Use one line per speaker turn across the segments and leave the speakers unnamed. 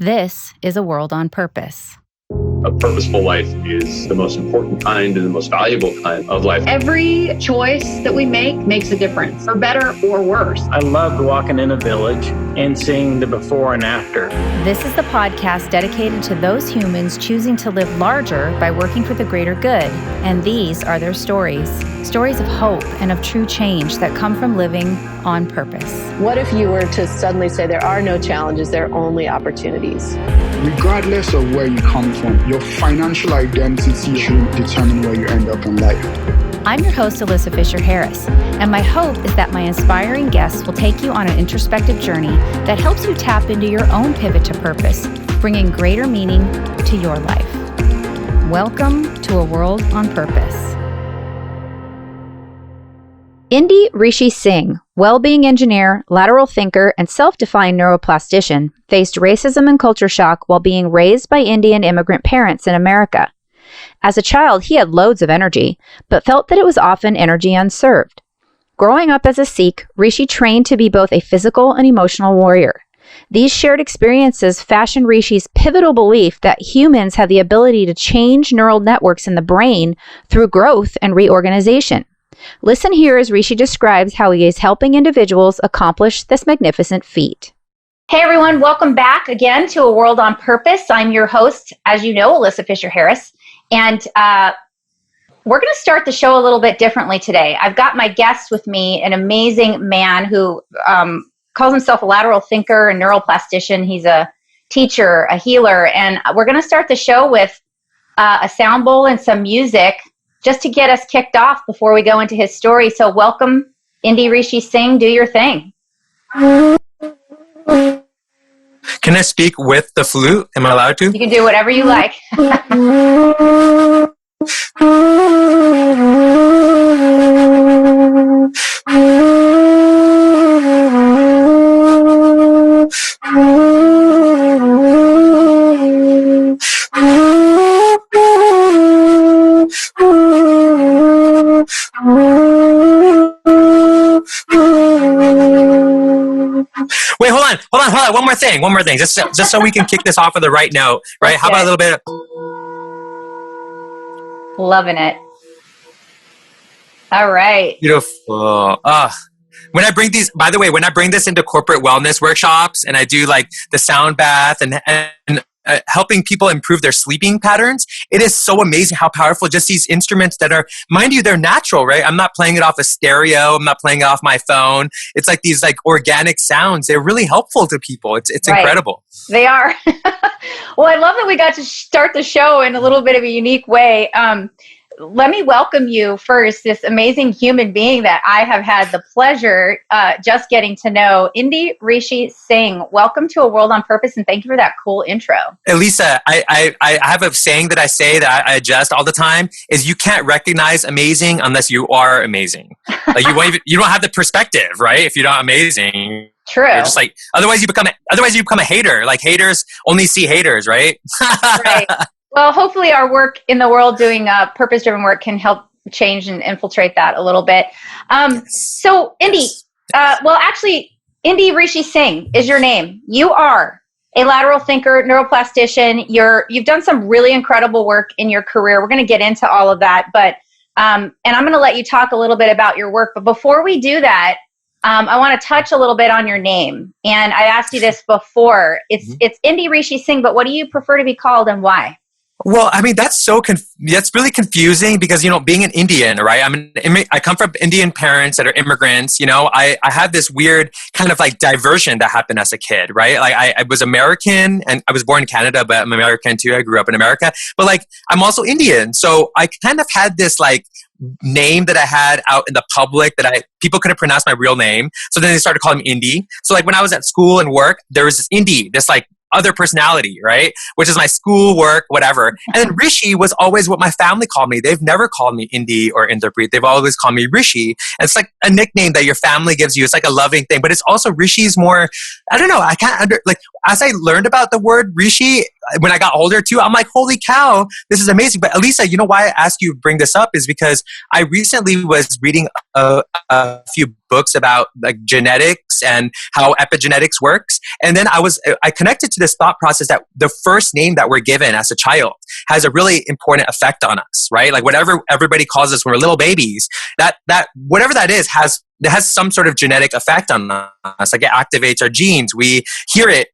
This is A World on Purpose.
A purposeful life is the most important kind and the most valuable kind of life.
Every choice that we make makes a difference, for better or worse.
I loved walking in a village and seeing the before and after.
This is the podcast dedicated to those humans choosing to live larger by working for the greater good. And these are their stories. Stories of hope and of true change that come from living on purpose.
What if you were to suddenly say there are no challenges, there are only opportunities?
Regardless of where you come from, your financial identity should determine where you end up in life.
I'm your host, Alyssa Fisher-Harris, and my hope is that my inspiring guests will take you on an introspective journey that helps you tap into your own pivot to purpose, bringing greater meaning to your life. Welcome to A World on Purpose. INDY RISHI SINGH, Wellbeing engineer, lateral thinker, and self-defined neuroplastician, faced racism and culture shock while being raised by Indian immigrant parents in America. As a child, he had loads of energy, but felt that it was often energy unserved. Growing up as a Sikh, Rishi trained to be both a physical and emotional warrior. These shared experiences fashioned Rishi's pivotal belief that humans have the ability to change neural networks in the brain through growth and reorganization. Listen here as Rishi describes how he is helping individuals accomplish this magnificent feat. Hey everyone, welcome back again to A World on Purpose. I'm your host, as you know, Alyssa Fisher-Harris, and we're going to start the show a little bit differently today. I've got my guest with me, an amazing man who calls himself a lateral thinker and neuroplastician. He's a teacher, a healer, and we're going to start the show with a sound bowl and some music just to get us kicked off before we go into his story. So welcome, INDY RISHI Singh, do your thing.
Can I speak with the flute? Am I allowed to?
You can do whatever you like.
Wait, hold on. One more thing. Just so we can kick this off with the right note, right? How about a little bit of...
Loving it. All right.
Beautiful. When I bring these, by the way, when I bring this into corporate wellness workshops and I do like the sound bath and helping people improve their sleeping patterns, it is so amazing how powerful just these instruments that are, mind you, they're natural, right? I'm not playing it off a stereo. I'm not playing it off my phone. It's like these like organic sounds. They're really helpful to people. It's right. Incredible.
They are. Well, I love that we got to start the show in a little bit of a unique way. Let me welcome you first, this amazing human being that I have had the pleasure just getting to know, INDY RISHI Singh. Welcome to A World on Purpose, and thank you for that cool intro.
Elisa, I have a saying that I say that I adjust all the time, is you can't recognize amazing unless you are amazing. Like you don't have the perspective, right? If you're not amazing.
True.
You're just like, otherwise you become a hater. Like haters only see haters, right?
Right. Well, hopefully our work in the world doing purpose-driven work can help change and infiltrate that a little bit. So, INDY, actually, INDY RISHI Singh is your name. You are a lateral thinker, neuroplastician. You've done some really incredible work in your career. We're going to get into all of that, but and I'm going to let you talk a little bit about your work. But before we do that, I want to touch a little bit on your name. And I asked you this before. It's INDY RISHI Singh, but what do you prefer to be called and why?
Well, I mean, that's really confusing because, being an Indian, right? I come from Indian parents that are immigrants, I have this weird kind of like diversion that happened as a kid, right? Like I was American and I was born in Canada, but I'm American too. I grew up in America, but like, I'm also Indian. So I kind of had this like name that I had out in the public that people couldn't pronounce my real name. So then they started calling me Indy. So like when I was at school and work, there was this Indy, this like other personality, right? Which is my school, work, whatever. And then Rishi was always what my family called me. They've never called me Indy or Inderpreet. They've always called me Rishi. And it's like a nickname that your family gives you. It's like a loving thing, but it's also Rishi's more, I don't know. I can't like, as I learned about the word Rishi, when I got older too, I'm like, holy cow, this is amazing. But Elisa, you know why I asked you to bring this up is because I recently was reading a few books about like genetics and how epigenetics works. And then I connected to this thought process that the first name that we're given as a child has a really important effect on us, right? Like whatever everybody calls us when we're little babies, that whatever that is has some sort of genetic effect on us. Like it activates our genes. We hear it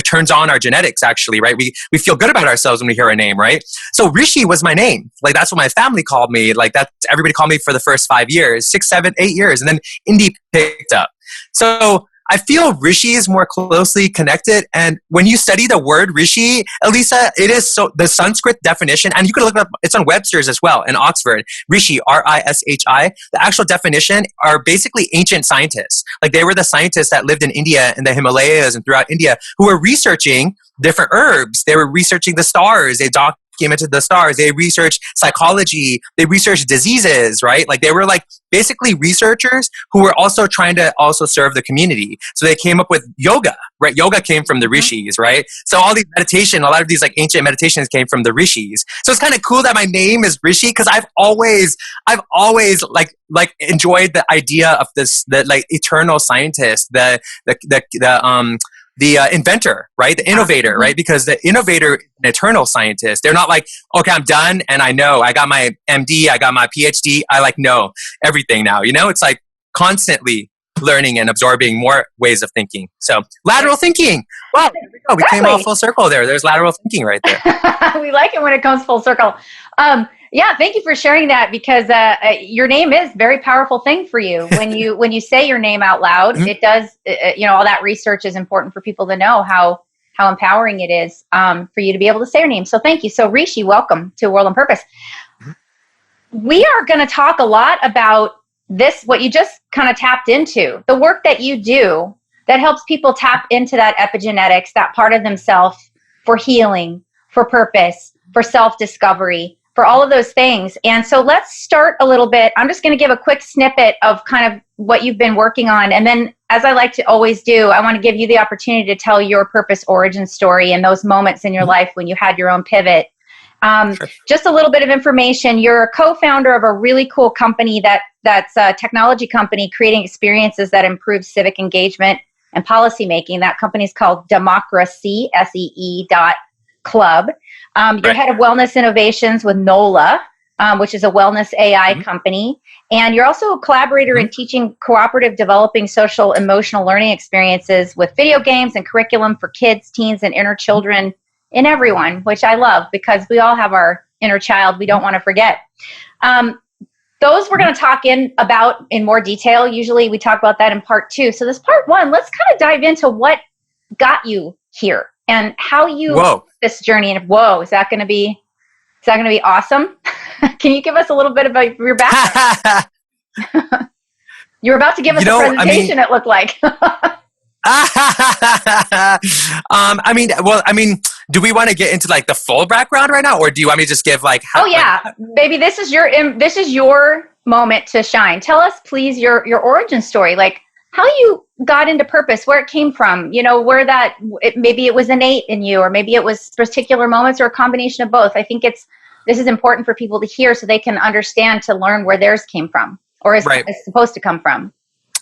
turns on our genetics actually, right? We feel good about ourselves when we hear a name, right? So Rishi was my name. Like that's what my family called me. Like that's everybody called me for the first 5 years, 6, 7, 8 years. And then Indy picked up. So I feel Rishi is more closely connected. And when you study the word Rishi, Elisa, it is the Sanskrit definition, and you can look it up, it's on Webster's as well in Oxford. Rishi, R-I-S-H-I, the actual definition are basically ancient scientists. Like they were the scientists that lived in India, in the Himalayas and throughout India, who were researching different herbs. They were researching the stars. They documented the stars. They researched psychology. They researched diseases, right? Like they were like basically researchers who were also trying to also serve the community. So they came up with yoga, right? Yoga came from the rishis, right? So all these meditation, a lot of these like ancient meditations came from the rishis. So it's kind of cool that my name is Rishi because I've always like enjoyed the idea of this, the like eternal scientist, the inventor, right? The innovator, right? Because the innovator is an eternal scientist. They're not like, okay, I'm done and I know. I got my MD, I got my PhD. I like know everything now. You know, it's like constantly learning and absorbing more ways of thinking. So lateral thinking. Wow, there we go. We came all full circle there. There's lateral thinking right there.
We like it when it comes full circle. Yeah, thank you for sharing that because your name is a very powerful thing for you. When you say your name out loud, it does. All that research is important for people to know how empowering it is for you to be able to say your name. So thank you. So Rishi, welcome to World on Purpose. We are going to talk a lot about this, what you just kind of tapped into, the work that you do that helps people tap into that epigenetics, that part of themselves for healing, for purpose, for self-discovery, for all of those things. And so let's start a little bit. I'm just going to give a quick snippet of kind of what you've been working on. And then, as I like to always do, I want to give you the opportunity to tell your purpose origin story and those moments in your life when you had your own pivot. Sure. Just a little bit of information. You're a co-founder of a really cool company that's a technology company creating experiences that improve civic engagement and policymaking. That company is called Democracy, SEE.club. You're head of wellness innovations with NOLA, which is a wellness AI company. And you're also a collaborator in teaching cooperative developing social emotional learning experiences with video games and curriculum for kids, teens, and inner children in everyone, which I love because we all have our inner child we don't want to forget. Those we're going to talk about in more detail. Usually we talk about that in part 2. So this part 1, let's kind of dive into what got you here and how you this journey. And is that going to be awesome? Can you give us a little bit about your background? You were about to give us a presentation, it looked like. Do we want to get into like the full background right now, or do you want me to just give like? Baby, this is your moment to shine. Tell us, please, your origin story, like how you got into purpose, where it came from. Where maybe it was innate in you, or maybe it was particular moments, or a combination of both. I think this is important for people to hear so they can understand, to learn where theirs came from, or is supposed to come from.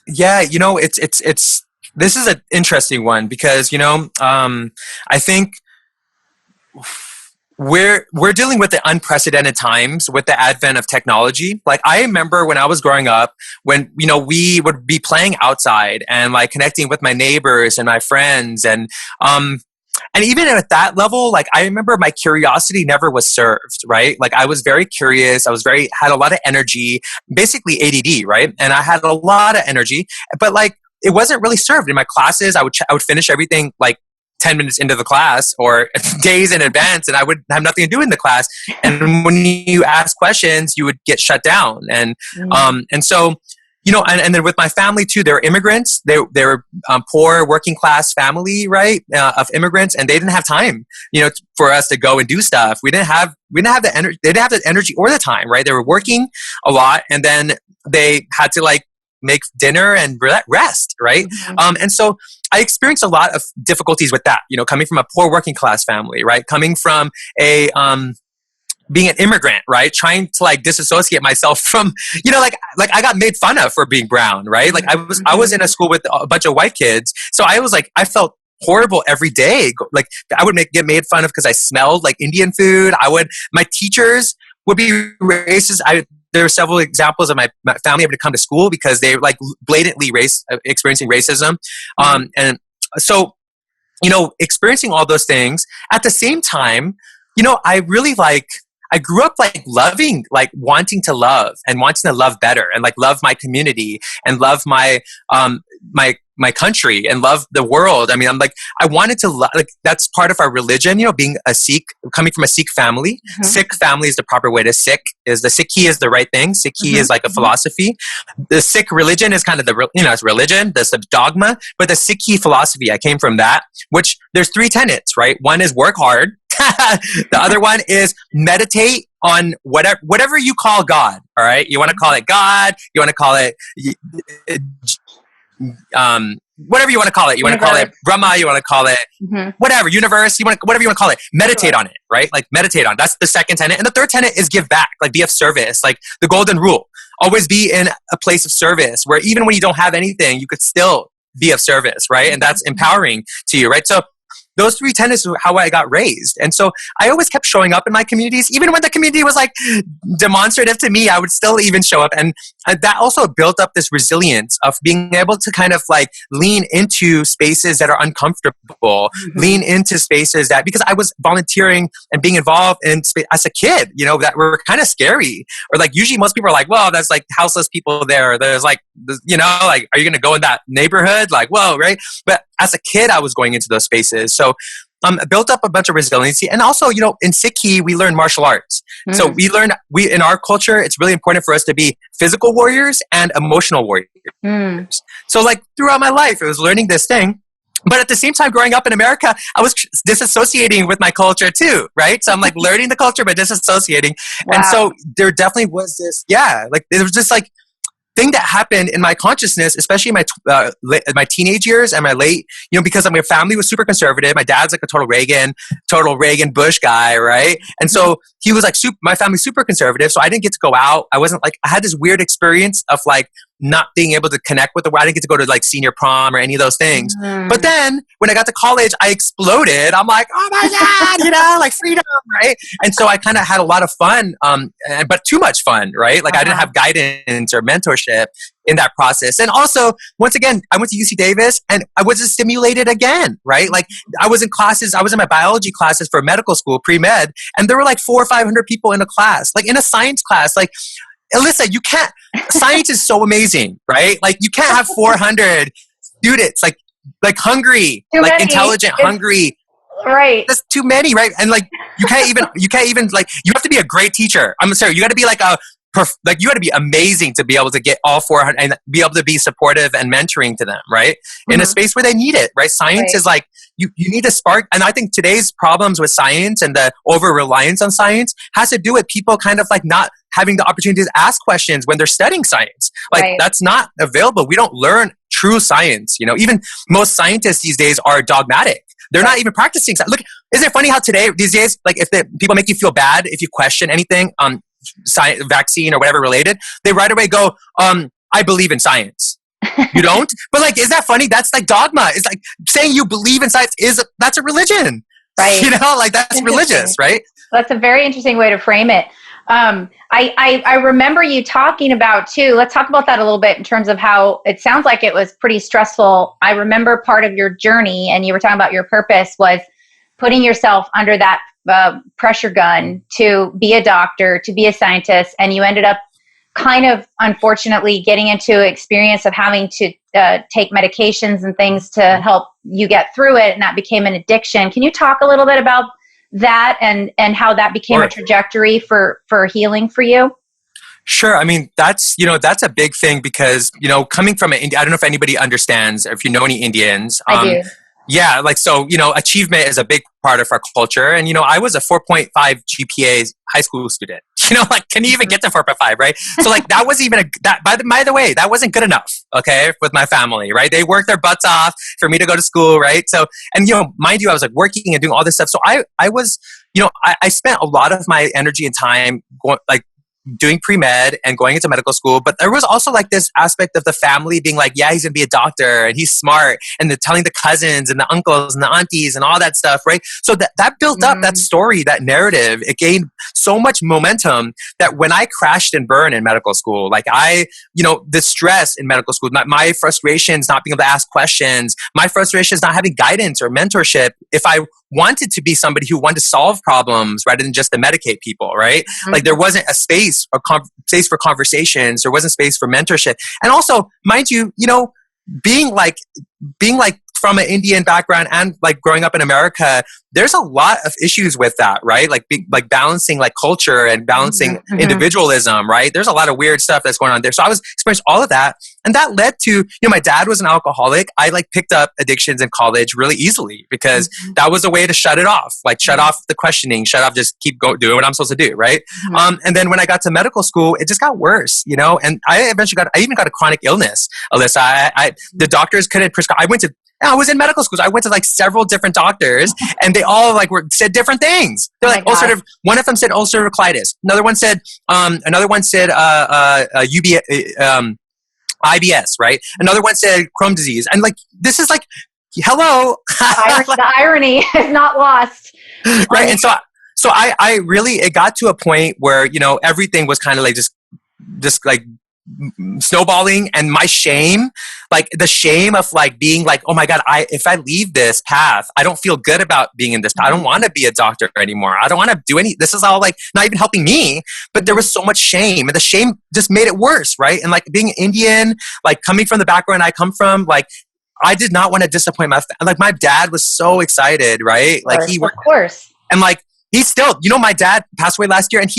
Yeah, it's. This is an interesting one because, I think we're dealing with the unprecedented times with the advent of technology. Like I remember when I was growing up, when, we would be playing outside and like connecting with my neighbors and my friends. And even at that level, like I remember my curiosity never was served, right? Like I was very curious. had a lot of energy, basically ADD, right? And I had a lot of energy, but like, it wasn't really served in my classes. I would finish everything like 10 minutes into the class or days in advance, and I would have nothing to do in the class. And when you ask questions, you would get shut down. And and so, and then with my family too, they were immigrants. They were poor working class family, right, of immigrants, and they didn't have time, for us to go and do stuff. We didn't have the energy. They didn't have the energy or the time, right? They were working a lot, and then they had to like make dinner and rest, right? And so I experienced a lot of difficulties with that, coming from a poor working class family, right? Coming from a, being an immigrant, right? Trying to like disassociate myself from, like I got made fun of for being brown, right? Like I was in a school with a bunch of white kids. So I was like, I felt horrible every day. Like I would get made fun of because I smelled like Indian food. My teachers would be racist. There were several examples of my family having to come to school because they were like blatantly experiencing racism. And so, experiencing all those things at the same time, I grew up like loving, like wanting to love and wanting to love better and like love my community and love my country and love the world. I mean, I wanted to love, like that's part of our religion, being a Sikh, coming from a Sikh family. Sikh family is the proper way to Sikh. The Sikhi is the right thing. Sikhi is like a philosophy. The Sikh religion is kind of it's religion, that's the dogma, but the Sikhi philosophy, I came from that, which there's 3 tenets, right? One is work hard. The other one is meditate on whatever you call God. All right. You want to call it God. You want to call it, whatever you want to call it. You want to call it Brahma. You want to call it whatever, universe. Whatever you want to call it. Meditate on it, right? Like meditate on. That's the second tenet. And the third tenet is give back, like be of service, like the golden rule. Always be in a place of service where even when you don't have anything, you could still be of service, right? And that's empowering to you, right? So those 3 tenets are how I got raised. And so I always kept showing up in my communities. Even when the community was like demonstrative to me, I would still even show up. And that also built up this resilience of being able to kind of like lean into spaces that are uncomfortable, lean into spaces that, because I was volunteering and being involved in as a kid, that were kind of scary. Or like usually most people are like, well, that's like houseless people there. There's like, like, are you going to go in that neighborhood? Like, whoa, right? But as a kid, I was going into those spaces. So built up a bunch of resiliency. And also, in Sikhi, we learn martial arts. So in our culture, it's really important for us to be physical warriors and emotional warriors. So like throughout my life, it was learning this thing. But at the same time, growing up in America, I was disassociating with my culture too, right? So I'm like learning the culture, but disassociating. Wow. And so there definitely was this, like there was just like thing that happened in my consciousness, especially in my teenage years and my late, because my family was super conservative. My dad's like a total Reagan Bush guy, right? And so he was like, my family's super conservative. So I didn't get to go out. I had this weird experience of like not being able to connect with the world. I didn't get to go to like senior prom or any of those things. But then when I got to college, I exploded. I'm like, oh my God, like freedom, right? And so I kind of had a lot of fun, but too much fun, right? Like I didn't have guidance or mentorship in that process. And also, once again, I went to UC Davis and I was stimulated again, right? Like I was in my biology classes for medical school, pre-med, and there were like 400 or 500 people in a class, like in a science class, like, Alyssa, you can't, science is so amazing, right? Like you can't have 400 students, like hungry, too like many. Intelligent, hungry.
Right.
That's too many, right? And like, you can't even like, you have to be a great teacher. I'm sorry, you got to be like you got to be amazing to be able to get all 400 and be able to be supportive and mentoring to them, right? In a space where they need it, right? Science is like, you need a spark. And I think today's problems with science and the over-reliance on science has to do with people kind of like not having the opportunity to ask questions when they're studying science. Like that's not available. We don't learn true science. Even most scientists these days are dogmatic. They're not even practicing. Look, isn't it funny how these days, like if people make you feel bad if you question anything science, vaccine or whatever related, they right away go, I believe in science. You don't? But like, is that funny? That's like dogma. It's like saying you believe in science that's a religion. Right. Like that's religious, right?
That's a very interesting way to frame it. I remember you talking about too, let's talk about that a little bit in terms of how it sounds like it was pretty stressful. I remember part of your journey, and you were talking about your purpose was putting yourself under that pressure gun to be a doctor, to be a scientist, and you ended up kind of unfortunately getting into experience of having to take medications and things to help you get through it, and that became an addiction. Can you talk a little bit about that and how that became a trajectory for healing for you?
Sure. I mean, that's a big thing because, coming from I don't know if anybody understands or if you know any Indians.
I do.
Yeah, like, so, achievement is a big part of our culture. And, I was a 4.5 GPA high school student, like, can you even get to 4.5, right? So like, that wasn't even by the way, that wasn't good enough, okay, with my family, right? They worked their butts off for me to go to school, right? So, and, mind you, I was like working and doing all this stuff. So I was, I spent a lot of my energy and time going, like, doing pre-med and going into medical school. But there was also like this aspect of the family being like, yeah, he's going to be a doctor and he's smart. And they're telling the cousins and the uncles and the aunties and all that stuff, right? So that built up that story, that narrative. It gained so much momentum that when I crashed and burned in medical school, like the stress in medical school, my frustrations not being able to ask questions, my frustrations not having guidance or mentorship. If I wanted to be somebody who wanted to solve problems rather than just to medicate people, right? Like there wasn't a space space for conversations. There wasn't space for mentorship. And also, mind you, being like from an Indian background and like growing up in America, there's a lot of issues with that, right? Like balancing like culture and balancing individualism, right? There's a lot of weird stuff that's going on there. So I was experiencing all of that. And that led to, my dad was an alcoholic. I like picked up addictions in college really easily because that was a way to shut it off, like shut off the questioning, just keep doing what I'm supposed to do, right? And then when I got to medical school, it just got worse, and I even got a chronic illness, Alyssa. The doctors couldn't prescribe. I was in medical school. So I went to like several different doctors and they all said different things. They're like one of them said ulcerative colitis. Another one said IBS, right? Another one said Crohn's disease. And like, this is like, hello.
The irony is not lost.
Right. And so I really, it got to a point where, everything was kind of like just like snowballing, and my shame, like the shame of like being like, oh my God, if I leave this path, I don't feel good about being in this path. I don't want to be a doctor anymore. I don't want to do this is all like not even helping me, but there was so much shame, and the shame just made it worse, right? And like being Indian, like coming from the background I come from, like I did not want to disappoint my dad was so excited, right? Like
of course.
And like he still, my dad passed away last year, and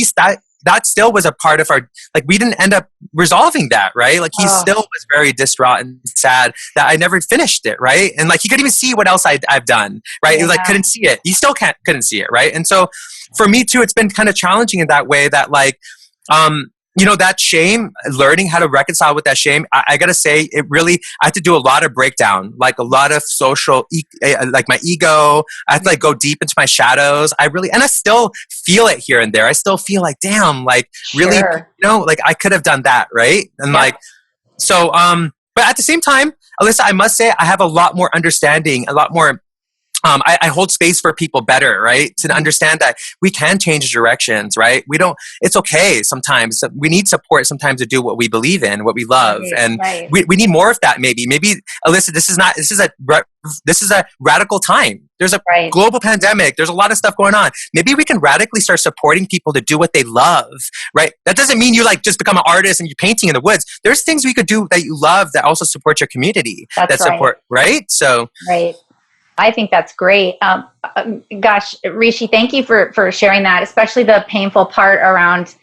that still was a part of our, like, we didn't end up resolving that, right? Like, he still was very distraught and sad that I never finished it, right? And, like, he couldn't even see what else I've done, right? Yeah. He was like, couldn't see it. He still couldn't see it, right? And so, for me, too, it's been kind of challenging in that way that, like, that shame, learning how to reconcile with that shame, I got to say, I had to do a lot of breakdown, like a lot of social, like my ego. I have to like go deep into my shadows. And I still feel it here and there. I still feel like, damn, like really, like I could have done that. Right. And like, so, but at the same time, Alyssa, I must say I have a lot more understanding, a lot more I hold space for people better, right? To understand that we can change directions, right? It's okay sometimes. We need support sometimes to do what we believe in, what we love. And we need more of that maybe. Maybe, Alyssa, this is a radical time. There's a global pandemic. There's a lot of stuff going on. Maybe we can radically start supporting people to do what they love, right? That doesn't mean you like just become an artist and you're painting in the woods. There's things we could do that you love that also support your community. Support, right? So,
right. I think that's great. Gosh, Rishi, thank you for sharing that, especially the painful part around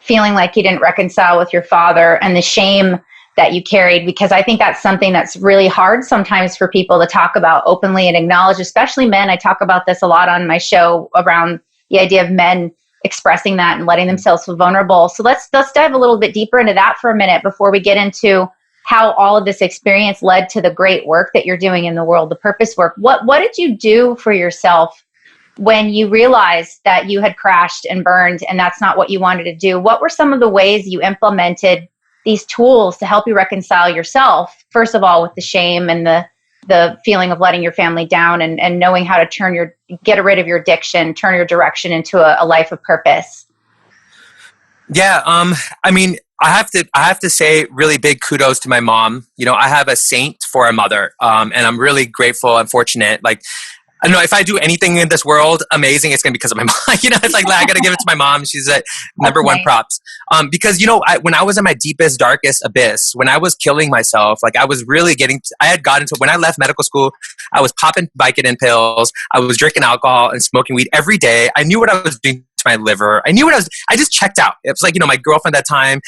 feeling like you didn't reconcile with your father and the shame that you carried, because I think that's something that's really hard sometimes for people to talk about openly and acknowledge, especially men. I talk about this a lot on my show around the idea of men expressing that and letting themselves feel vulnerable. So let's dive a little bit deeper into that for a minute before we get into how all of this experience led to the great work that you're doing in the world, the purpose work. What did you do for yourself when you realized that you had crashed and burned and that's not what you wanted to do? What were some of the ways you implemented these tools to help you reconcile yourself, first of all, with the shame and the feeling of letting your family down and knowing how to get rid of your addiction, turn your direction into a life of purpose?
Yeah. I mean, I have to say really big kudos to my mom. I have a saint for a mother. And I'm really grateful and fortunate. Like, I don't know, if I do anything in this world amazing, it's going to be because of my mom. It's like, I got to give it to my mom. She's a number one props. Because, when I was in my deepest, darkest abyss, when I was killing myself, like I was really when I left medical school, I was popping Vicodin pills. I was drinking alcohol and smoking weed every day. I knew what I was doing to my liver. I just checked out. It was like, my girlfriend at that time,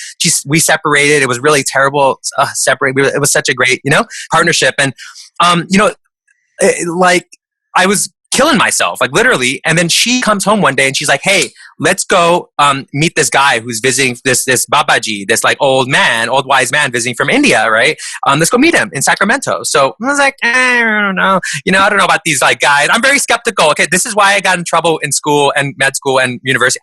we separated. It was really terrible. It was such a great, partnership. And, like, I was killing myself, like literally. And then she comes home one day and she's like, hey, let's go meet this guy who's visiting, this Babaji, this like old wise man visiting from India, right? Let's go meet him in Sacramento. So I was like, I don't know. I don't know about these like guys. I'm very skeptical. Okay, this is why I got in trouble in school and med school and university.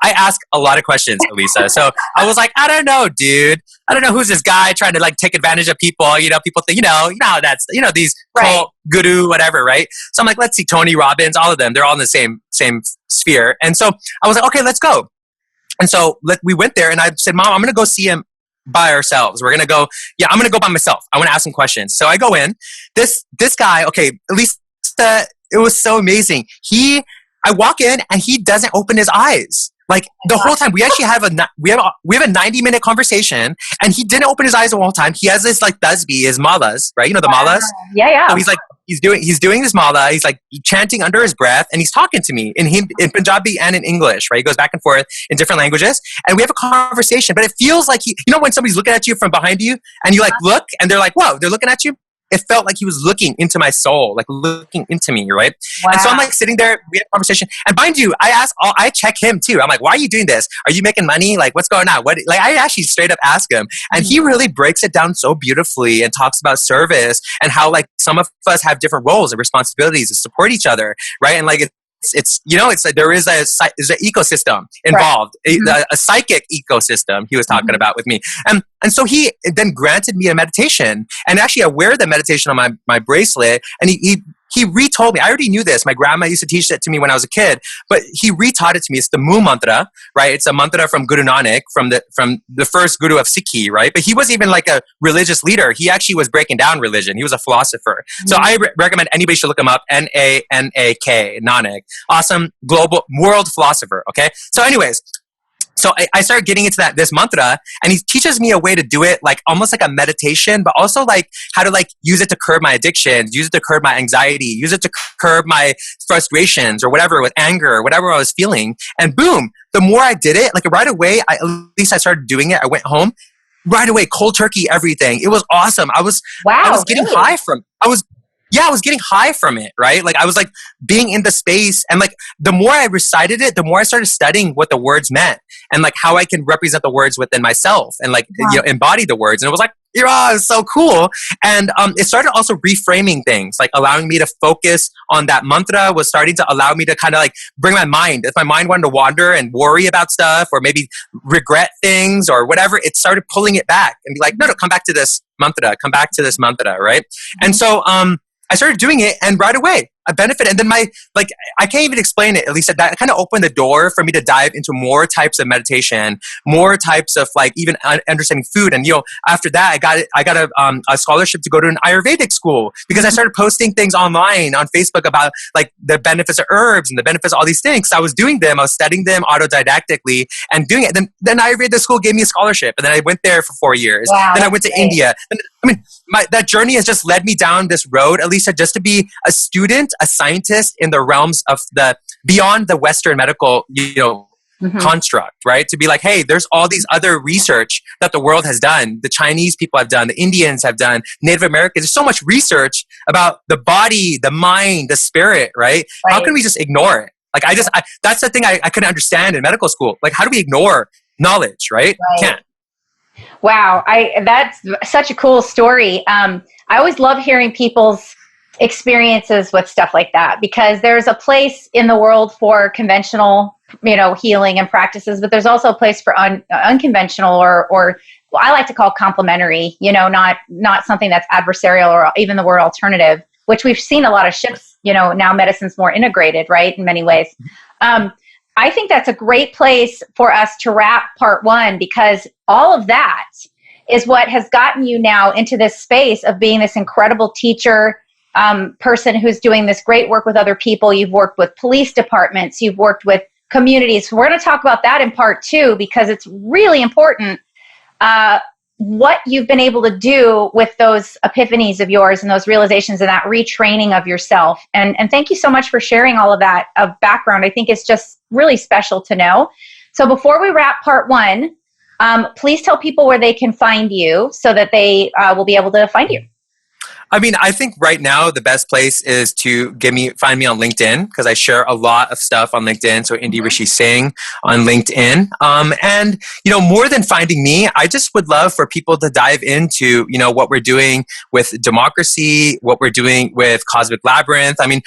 I ask a lot of questions, Elisa. So I was like, I don't know, dude. I don't know who's this guy trying to like take advantage of people. People think, how that's, these cult guru, whatever, right? So I'm like, let's see, Tony Robbins, all of them. They're all in the same sphere. And so I was like, okay, let's go. And so we went there and I said, Mom, I'm going to go see him by ourselves. We're going to go, I'm going to go by myself. I want to ask him questions. So I go in. This guy, okay, at least it was so amazing. I walk in and he doesn't open his eyes. Like the whole time, we actually have a 90-minute conversation, and he didn't open his eyes the whole time. He has this like tasbih, his malas, right? The malas.
Yeah.
So he's doing this mala. He's like chanting under his breath, and he's talking to me in Punjabi and in English, right? He goes back and forth in different languages, and we have a conversation. But it feels like when somebody's looking at you from behind you, and you like look, and they're like, whoa, they're looking at you. It felt like he was looking into my soul, like looking into me, right? Wow. And so I'm like sitting there, we have a conversation. And mind you, I check him too. I'm like, why are you doing this? Are you making money? Like, what's going on? I actually straight up ask him. And he really breaks it down so beautifully and talks about service and how like some of us have different roles and responsibilities to support each other, right? And like, it's like there's an ecosystem involved, a psychic ecosystem he was talking about with me. And so he then granted me a meditation, and actually I wear the meditation on my bracelet, and he retold me. I already knew this. My grandma used to teach it to me when I was a kid, but he retaught it to me. It's the Mu mantra, right? It's a mantra from Guru Nanak, from the first guru of Sikh, right? But he wasn't even like a religious leader. He actually was breaking down religion. He was a philosopher. So I recommend anybody should look him up. Nanak, Nanak. Awesome global world philosopher. Okay. So anyways, so I started getting into this mantra, and he teaches me a way to do it, like almost like a meditation, but also like how to like use it to curb my addictions, use it to curb my anxiety, use it to curb my frustrations or whatever, with anger or whatever I was feeling. And boom, the more I did it, like right away, at least I started doing it. I went home right away, cold turkey, everything. It was awesome. I was getting high from, I was getting high from it, right? Like I was like being in the space, and like the more I recited it, the more I started studying what the words meant and like how I can represent the words within myself and like embody the words. And it was like, it's so cool. And it started also reframing things, like allowing me to focus on that mantra was starting to allow me to kind of like bring my mind. If my mind wanted to wander and worry about stuff or maybe regret things or whatever, it started pulling it back and be like, no, come back to this mantra, right? And so I started doing it, and right away I benefited. And then I can't even explain it. At least that kind of opened the door for me to dive into more types of meditation, more types of like even understanding food. And after that, I got a scholarship to go to an Ayurvedic school because I started posting things online on Facebook about like the benefits of herbs and the benefits of all these things. So I was doing them, I was studying them autodidactically and doing it. Then Ayurveda school gave me a scholarship, and then I went there for 4 years. Wow, then I went to India. That journey has just led me down this road, Elisa, just to be a student, a scientist in the realms of beyond the Western medical, construct, right? To be like, hey, there's all these other research that the world has done. The Chinese people have done, the Indians have done, Native Americans. There's so much research about the body, the mind, the spirit, right? How can we just ignore it? Like, that's the thing I couldn't understand in medical school. Like, how do we ignore knowledge, right? Can't.
Wow. That's such a cool story. I always love hearing people's experiences with stuff like that, because there's a place in the world for conventional, healing and practices, but there's also a place for unconventional or I like to call complementary, not something that's adversarial, or even the word alternative, which we've seen a lot of shifts, now medicine's more integrated, right? In many ways. I think that's a great place for us to wrap part one, because all of that is what has gotten you now into this space of being this incredible teacher, person who's doing this great work with other people. You've worked with police departments, you've worked with communities. We're going to talk about that in part two, because it's really important what you've been able to do with those epiphanies of yours and those realizations and that retraining of yourself. And thank you so much for sharing all of that background. I think it's just really special to know. So before we wrap part one, please tell people where they can find you so that they will be able to find you.
I mean, I think right now the best place is to find me on LinkedIn, because I share a lot of stuff on LinkedIn. So INDY RISHI SINGH on LinkedIn. And, more than finding me, I just would love for people to dive into, what we're doing with democracy, what we're doing with Cosmic Labyrinth. I mean,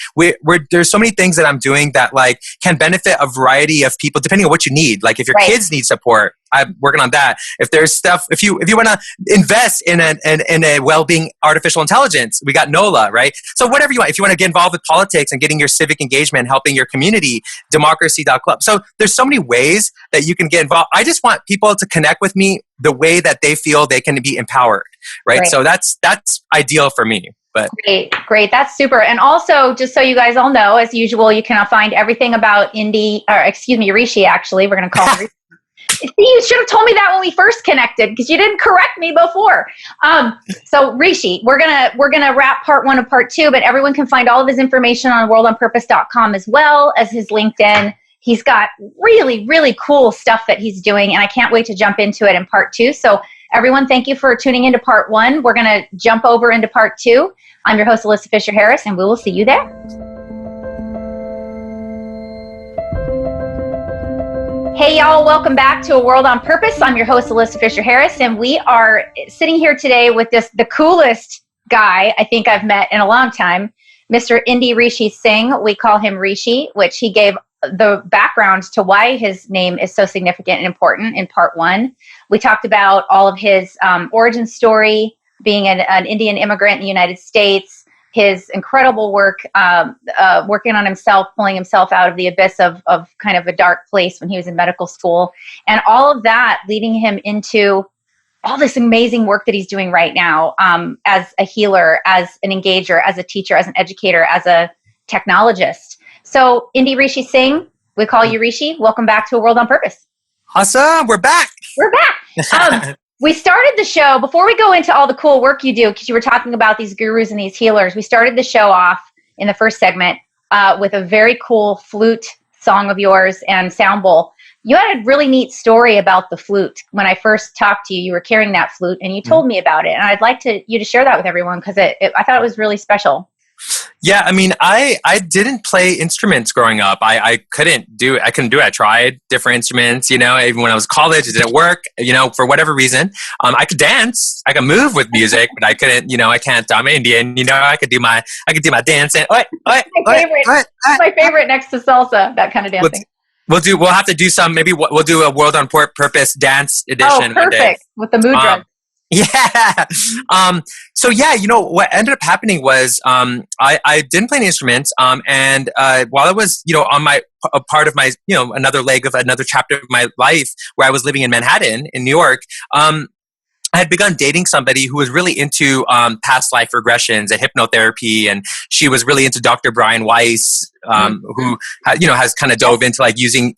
there's so many things that I'm doing that like can benefit a variety of people depending on what you need. Like if your kids need support, I'm working on that. If there's stuff, if you want to invest in a well-being artificial intelligence, we got NOLA, right? So whatever you want. If you want to get involved with politics and getting your civic engagement, helping your community, democracy.club. So there's so many ways that you can get involved. I just want people to connect with me the way that they feel they can be empowered, right? So that's ideal for me. But
Great. That's super. And also, just so you guys all know, as usual, you can find everything about Rishi, actually. We're going to call him Rishi. See, you should have told me that when we first connected, because you didn't correct me before. So Rishi, we're gonna wrap part 1 of part 2, but everyone can find all of his information on worldonpurpose.com as well as his LinkedIn. He's got really, really cool stuff that he's doing, and I can't wait to jump into it in part 2. So everyone, thank you for tuning into part 1. We're gonna jump over into part 2. I'm your host, Alyssa Fisher-Harris, and we will see you there. Hey y'all, welcome back to A World on Purpose. I'm your host, Alyssa Fisher-Harris, and we are sitting here today with the coolest guy I think I've met in a long time, Mr. INDY RISHI SINGH. We call him Rishi, which he gave the background to why his name is so significant and important in part 1. We talked about all of his origin story, being an Indian immigrant in the United States, his incredible work working on himself, pulling himself out of the abyss of kind of a dark place when he was in medical school, and all of that leading him into all this amazing work that he's doing right now as a healer, as an engager, as a teacher, as an educator, as a technologist. So INDY RISHI SINGH, we call you Rishi. Welcome back to A World on Purpose.
Awesome. We're back.
We started the show, before we go into all the cool work you do, because you were talking about these gurus and these healers, we started the show off in the first segment with a very cool flute song of yours and sound bowl. You had a really neat story about the flute. When I first talked to you, you were carrying that flute and you told me about it. And I'd like you to share that with everyone, because I thought it was really special.
Yeah, I mean, I didn't play instruments growing up. I couldn't do it. I tried different instruments, even when I was in college, it didn't work, for whatever reason. I could dance, I could move with music, but I couldn't, I can't, I'm Indian, I could do my dance and, my
favorite next to salsa, that kind of dancing.
We'll have to do some, maybe we'll do a World on Purpose dance edition.
Oh, perfect. With the mood drugs.
Yeah. So yeah, what ended up happening was, I didn't play any instruments. And, while I was, on a part of my, another leg of another chapter of my life where I was living in Manhattan in New York, I had begun dating somebody who was really into past life regressions and hypnotherapy, and she was really into Dr. Brian Weiss, who has kind of dove into like using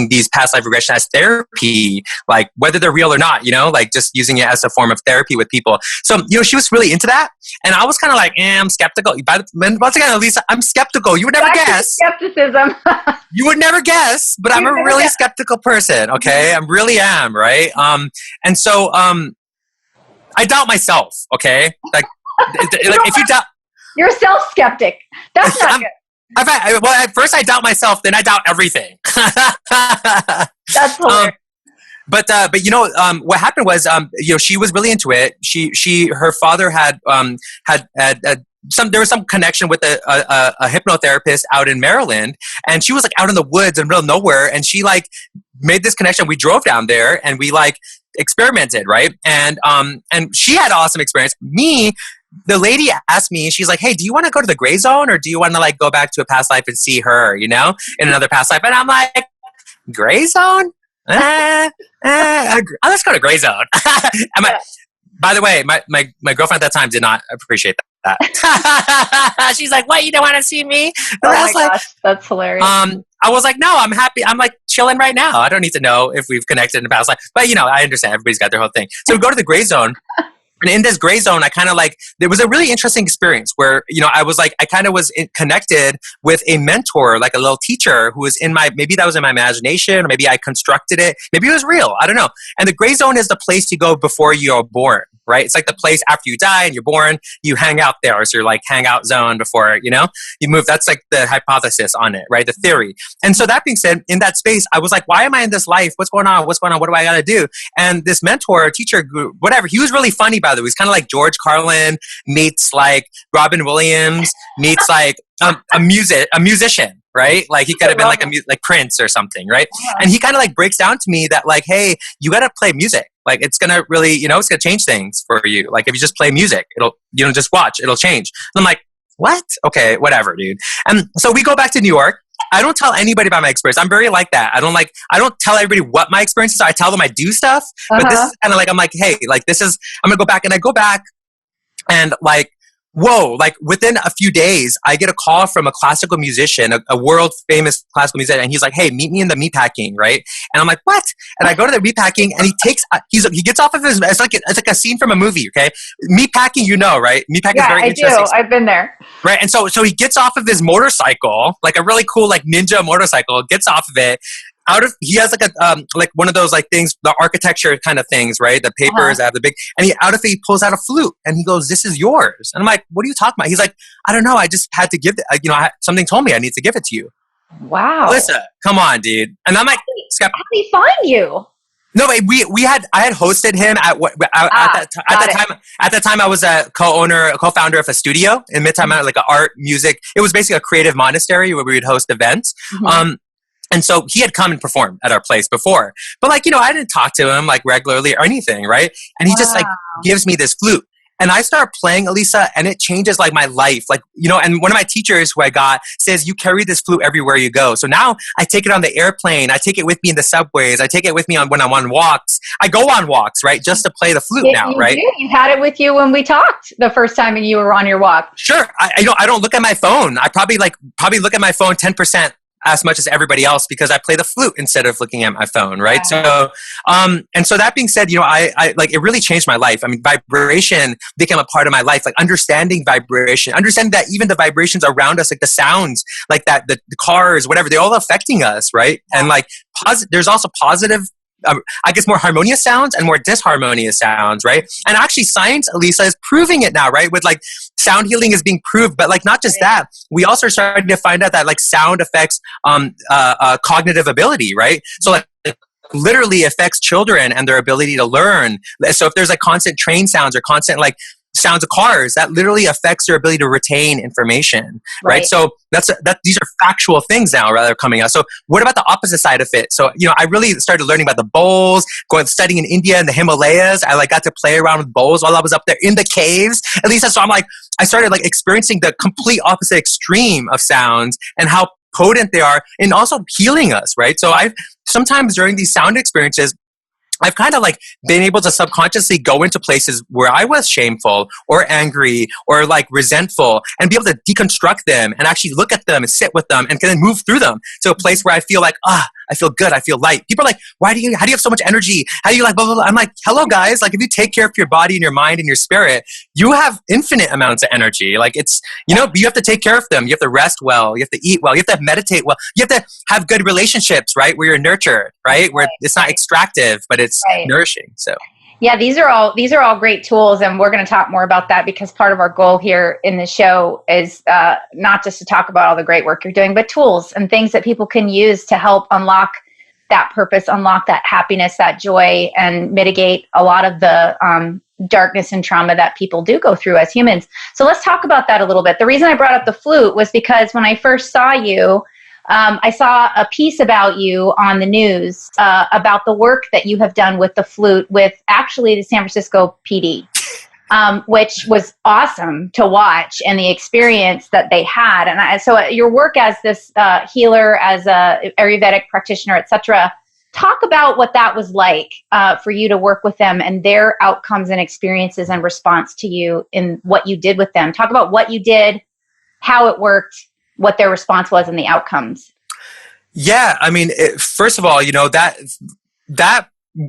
these past life regressions as therapy, like whether they're real or not, like just using it as a form of therapy with people. So she was really into that, and I was kind of like, I'm skeptical. Once again, Lisa, I'm skeptical. You would never guess.
Skepticism.
You would never guess, but I'm a really skeptical person. Okay, I really am, right? And so I doubt myself, okay? Like if you doubt...
You're a self-skeptic. That's not good.
At first I doubt myself, then I doubt everything.
That's hilarious.
But what happened was, she was really into it. Her father had there was some connection with a hypnotherapist out in Maryland, and she was like out in the woods in the middle of nowhere, and she like made this connection. We drove down there and we like experimented, right? And she had an awesome experience. The lady asked me, she's like, hey, do you want to go to the gray zone, or do you want to like go back to a past life and see her, in another past life? And I'm like, gray zone? Let's go to gray zone. By the way, my girlfriend at that time did not appreciate that. She's like, what, you don't want to see me?
Oh my gosh, that's hilarious.
I was like, no, I'm happy. I'm like chilling right now. I don't need to know if we've connected in the past life. But, I understand. Everybody's got their whole thing. So we go to the gray zone. And in this gray zone, I kind of like, there was a really interesting experience where, I was like, I kind of was connected with a mentor, like a little teacher who was maybe that was in my imagination, or maybe I constructed it. Maybe it was real. I don't know. And the gray zone is the place you go before you're born. right? It's like the place after you die and you're born, you hang out there. It's your like hangout zone before, you know, you move. That's like the hypothesis on it, right? The theory. And so that being said, in that space, I was like, why am I in this life? What's going on? What's going on? What do I got to do? And this mentor, teacher, whatever, he was really funny, by the way. He's kind of like George Carlin meets like Robin Williams meets like a musician, right? Like he could have been like Prince or something, right? And he kind of like breaks down to me that like, hey, you got to play music. Like it's going to really, you know, it's going to change things for you. Like if you just play music, it'll, you know, just watch, it'll change. And I'm like, what? Okay, whatever, dude. And so we go back to New York. I don't tell anybody about my experience. I'm very like that. I don't tell everybody what my experience is. I tell them I do stuff, but this is kind of like, I'm like, hey, like this is, I'm going to go back, and I go back and like, whoa, like within a few days, I get a call from a classical musician, a world famous classical musician. And he's like, hey, meet me in the meatpacking, right? And I'm like, what? And I go to the meatpacking, and he gets off of his, it's like a scene from a movie, okay? Meatpacking, you know, right? Meatpacking is very interesting.
I do. I've been there.
Right. And so he gets off of his motorcycle, like a really cool, like ninja motorcycle, gets off of it. He has like a like one of those like things, the architecture kind of things, right? The papers have the big, and he pulls out a flute, and he goes, "This is yours." And I'm like, "What are you talking about?" He's like, "I don't know. I just had to give it. You know, something told me I need to give it to you."
Wow,
Alyssa, come on, dude. And I'm like,
how did he find you?
No, wait, I had hosted him at the time I was a co-founder of a studio in Midtown, like an art music. It was basically a creative monastery where we would host events. And so he had come and performed at our place before. But like, you know, I didn't talk to him like regularly or anything, right? And he just like gives me this flute. And I start playing, Elisa, and it changes like my life. Like, you know, and one of my teachers who I got says, you carry this flute everywhere you go. So now I take it on the airplane. I take it with me in the subways. I take it with me when I'm on walks. I go on walks, right? Just to play the flute right?
You had it with you when we talked the first time you were on your walk.
Sure. I don't look at my phone. I probably look at my phone 10% as much as everybody else because I play the flute instead of looking at my phone, right? So, and so that being said, you know, I like, it really changed my life. I mean, vibration became a part of my life, like understanding vibration, understanding that even the vibrations around us, like the sounds, like that, the cars, whatever, they're all affecting us, right? And like, there's also positive, I guess more harmonious sounds and more disharmonious sounds, right? And actually science, Elisa, is proving it now, right? With like sound healing is being proved, but like not just that, we also are starting to find out that like sound affects cognitive ability, right? So like literally affects children and their ability to learn. So if there's like constant train sounds or constant like sounds of cars, that literally affects their ability to retain information, right? So these are factual things now rather coming out. So what about the opposite side of it? So, you know, I really started learning about the bowls, studying in India and the Himalayas. I like got to play around with bowls while I was up there in the caves. At least so I'm like, I started like experiencing the complete opposite extreme of sounds and how potent they are and also healing us, right? So sometimes during these sound experiences, I've kind of like been able to subconsciously go into places where I was shameful or angry or like resentful and be able to deconstruct them and actually look at them and sit with them and then move through them to a place where I feel like, I feel good. I feel light. People are like, how do you have so much energy? How do you like blah, blah, blah? I'm like, hello guys. Like if you take care of your body and your mind and your spirit, you have infinite amounts of energy. Like it's, you know, you have to take care of them. You have to rest well. You have to eat well. You have to meditate well. You have to have good relationships, right? Where you're nurtured, right? Where it's not extractive, but it's nourishing. So.
Yeah, these are all great tools, and we're going to talk more about that because part of our goal here in the show is not just to talk about all the great work you're doing, but tools and things that people can use to help unlock that purpose, unlock that happiness, that joy, and mitigate a lot of the darkness and trauma that people do go through as humans. So let's talk about that a little bit. The reason I brought up the flute was because when I first saw you, I saw a piece about you on the news about the work that you have done with the flute with actually the San Francisco PD, which was awesome to watch and the experience that they had. And so your work as this healer, as a Ayurvedic practitioner, etc., talk about what that was like for you to work with them and their outcomes and experiences and response to you in what you did with them. Talk about what you did, how it worked, what their response was and the outcomes.
Yeah, I mean, first of all, you know, that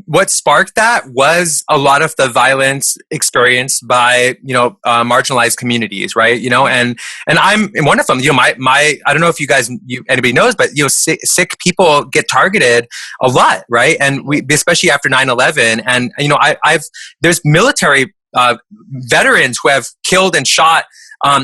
what sparked that was a lot of the violence experienced by, you know, marginalized communities, right? You know, and I'm in one of them. You know, my I don't know if anybody knows, but you know, Sikh people get targeted a lot, right? And we, especially after 9/11, and you know, there's military veterans who have killed and shot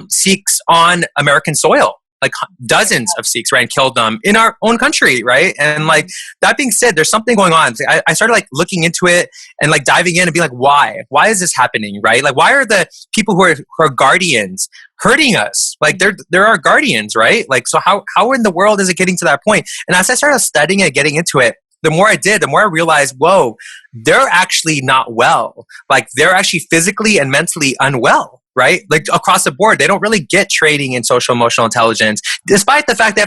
Sikhs on American soil. Like dozens of Sikhs, right, and killed them in our own country, right? And like that being said, there's something going on. I started like looking into it and like diving in and being like, why? Why is this happening, right? Like, why are the people who are guardians hurting us? Like they're our guardians, right? Like, so how in the world is it getting to that point? And as I started studying it, getting into it, the more I did, the more I realized, whoa, they're actually not well. Like they're actually physically and mentally unwell. Right? Like across the board, they don't really get training in social emotional intelligence, despite the fact they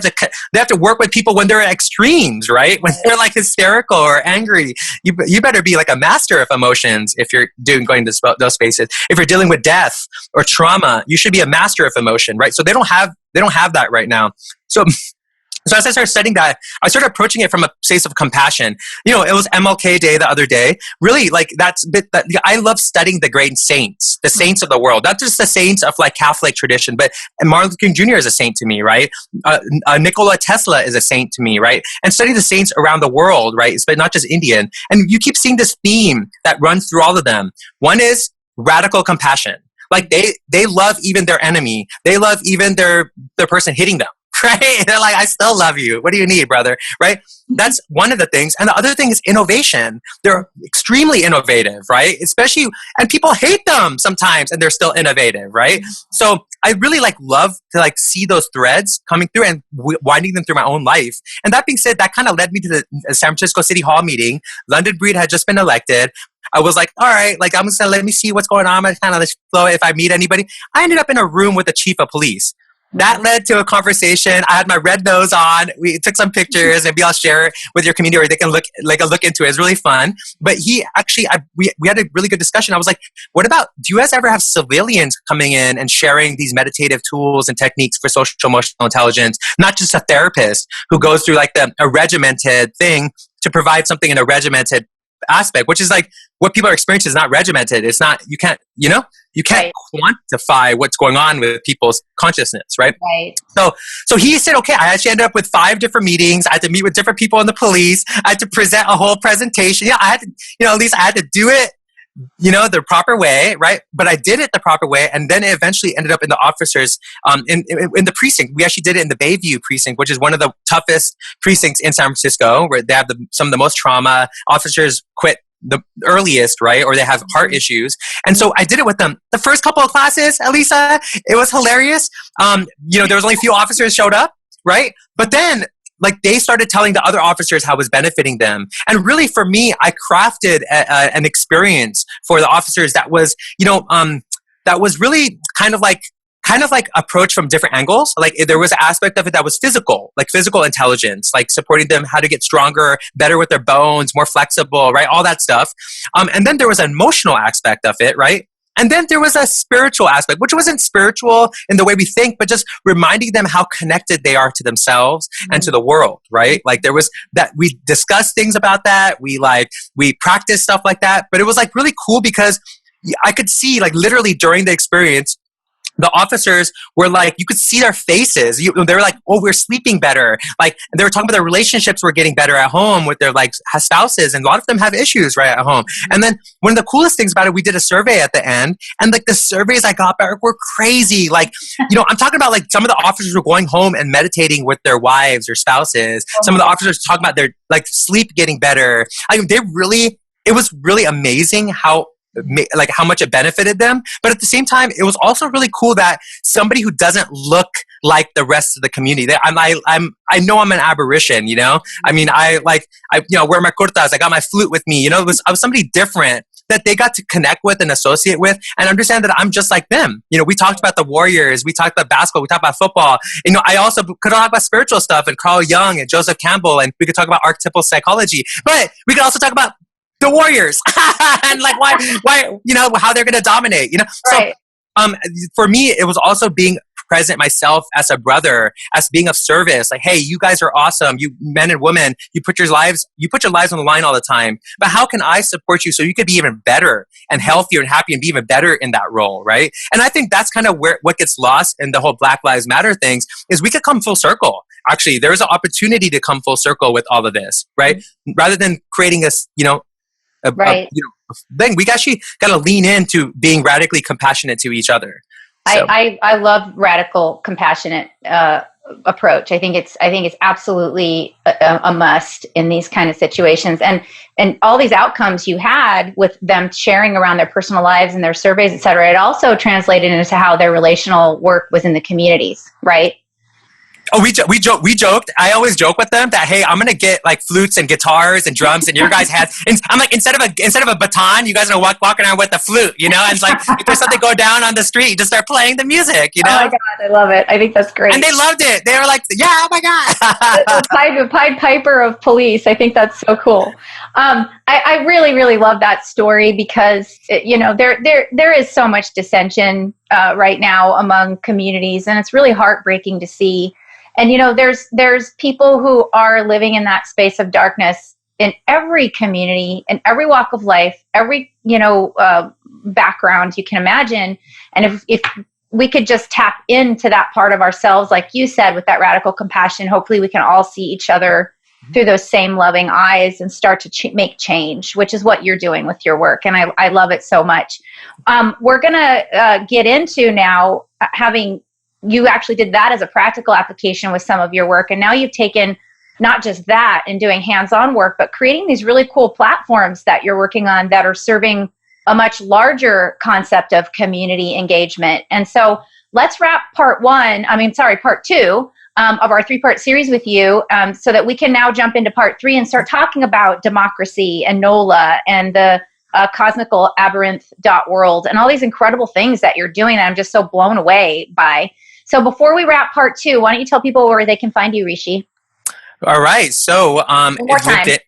have to work with people when they're at extremes, right? When they're like hysterical or angry. You better be like a master of emotions if you're going to those spaces. If you're dealing with death or trauma, you should be a master of emotion, right? So they don't have that right now. So as I started studying that, I started approaching it from a place of compassion. You know, it was MLK Day the other day. Really, like I love studying the great saints, the saints of the world, not just the saints of like Catholic tradition, but Martin Luther King Jr. is a saint to me, right? Nikola Tesla is a saint to me, right? And studying the saints around the world, right? But not just Indian. And you keep seeing this theme that runs through all of them. One is radical compassion. Like they love even their enemy. They love even their person hitting them. Right? They're like, I still love you. What do you need, brother? Right? That's one of the things. And the other thing is innovation. They're extremely innovative, right? Especially, and people hate them sometimes and they're still innovative, right? So I really love to see those threads coming through and winding them through my own life. And that being said, that kind of led me to the San Francisco City Hall meeting. London Breed had just been elected. I was like, all right, I'm just going to let me see what's going on. I'm kind of flow if I meet anybody. I ended up in a room with the chief of police. That led to a conversation. I had my red nose on. We took some pictures. Maybe I'll share it with your community, or they can look into it. It's really fun. But he actually, we had a really good discussion. I was like, what about, do you guys ever have civilians coming in and sharing these meditative tools and techniques for social emotional intelligence? Not just a therapist who goes through a regimented thing to provide something in a regimented aspect, which is what people are experiencing is not regimented. It's not, you can't
right.
quantify what's going on with people's consciousness, right?
Right.
So he said, okay, I actually ended up with 5 different meetings. I had to meet with different people in the police. I had to present a whole presentation. Yeah, I had to, at least I had to do it, the proper way, right? But I did it the proper way, and then it eventually ended up in the officers, in the precinct. We actually did it in the Bayview precinct, which is one of the toughest precincts in San Francisco, where they have some of the most trauma. Officers quit the earliest, right? Or they have heart issues. And so I did it with them. The first couple of classes, Elisa, it was hilarious. There was only a few officers showed up, right? But then they started telling the other officers how it was benefiting them. And really for me, I crafted an experience for the officers that was, that was really kind of approach from different angles. There was an aspect of it that was physical intelligence, supporting them how to get stronger, better with their bones, more flexible, right? All that stuff. And then there was an emotional aspect of it, right? And then there was a spiritual aspect, which wasn't spiritual in the way we think, but just reminding them how connected they are to themselves and to the world, right? There was that, we discussed things about that. We practiced stuff like that, but it was really cool because I could see literally during the experience, the officers were you could see their faces. They were oh, we're sleeping better. They were talking about their relationships were getting better at home with their spouses, and a lot of them have issues right at home. And then one of the coolest things about it, we did a survey at the end, and the surveys I got back were crazy. I'm talking about some of the officers were going home and meditating with their wives or spouses. Some of the officers talking about their sleep getting better. It was really amazing how much it benefited them. But at the same time, it was also really cool that somebody who doesn't look like the rest of the community, I know I'm an aberration, I mean, I wear my kurtas, I got my flute with me, I was somebody different that they got to connect with and associate with and understand that I'm just like them. We talked about the Warriors, we talked about basketball, we talked about football. I also could talk about spiritual stuff and Carl Jung and Joseph Campbell, and we could talk about archetypal psychology, but we could also talk about the Warriors and why how they're going to dominate, Right. So for me, it was also being present myself as a brother, as being of service. Hey, you guys are awesome. You men and women, you put your lives on the line all the time. But how can I support you so you could be even better and healthier and happy and be even better in that role, right? And I think that's kind of what gets lost in the whole Black Lives Matter things is we could come full circle. Actually, there is an opportunity to come full circle with all of this, right? Rather than creating right. thing. We actually got to lean into being radically compassionate to each other. So.
I love radical compassionate approach. I think it's absolutely a must in these kind of situations, and all these outcomes you had with them sharing around their personal lives and their surveys, et cetera. It also translated into how their relational work was in the communities, right?
Oh, we joked. I always joke with them that, hey, I'm gonna get like flutes and guitars and drums, and your guys have. And I'm like, instead of a baton, you guys are walking around with a flute, you know. And it's like if there's something go down on the street, you just start playing the music, you know.
Oh my God, I love it. I think that's great.
And they loved it. They were like, yeah, oh my God.
the Pied Piper of police. I think that's so cool. I really, really love that story because there is so much dissension right now among communities, and it's really heartbreaking to see. And, there's people who are living in that space of darkness in every community, in every walk of life, every, background you can imagine. And if we could just tap into that part of ourselves, like you said, with that radical compassion, hopefully we can all see each other through those same loving eyes and start to make change, which is what you're doing with your work. And I love it so much. We're going to get into now having... You actually did that as a practical application with some of your work. And now you've taken not just that and doing hands-on work, but creating these really cool platforms that you're working on that are serving a much larger concept of community engagement. And so let's wrap part two of our 3-part series with you so that we can now jump into part 3 and start talking about democracy and NOLA and the cosmical aberrant.world and all these incredible things that you're doing that I'm just so blown away by. So before we wrap part 2, why don't you tell people where they can find you, Rishi?
All right. So LinkedIn,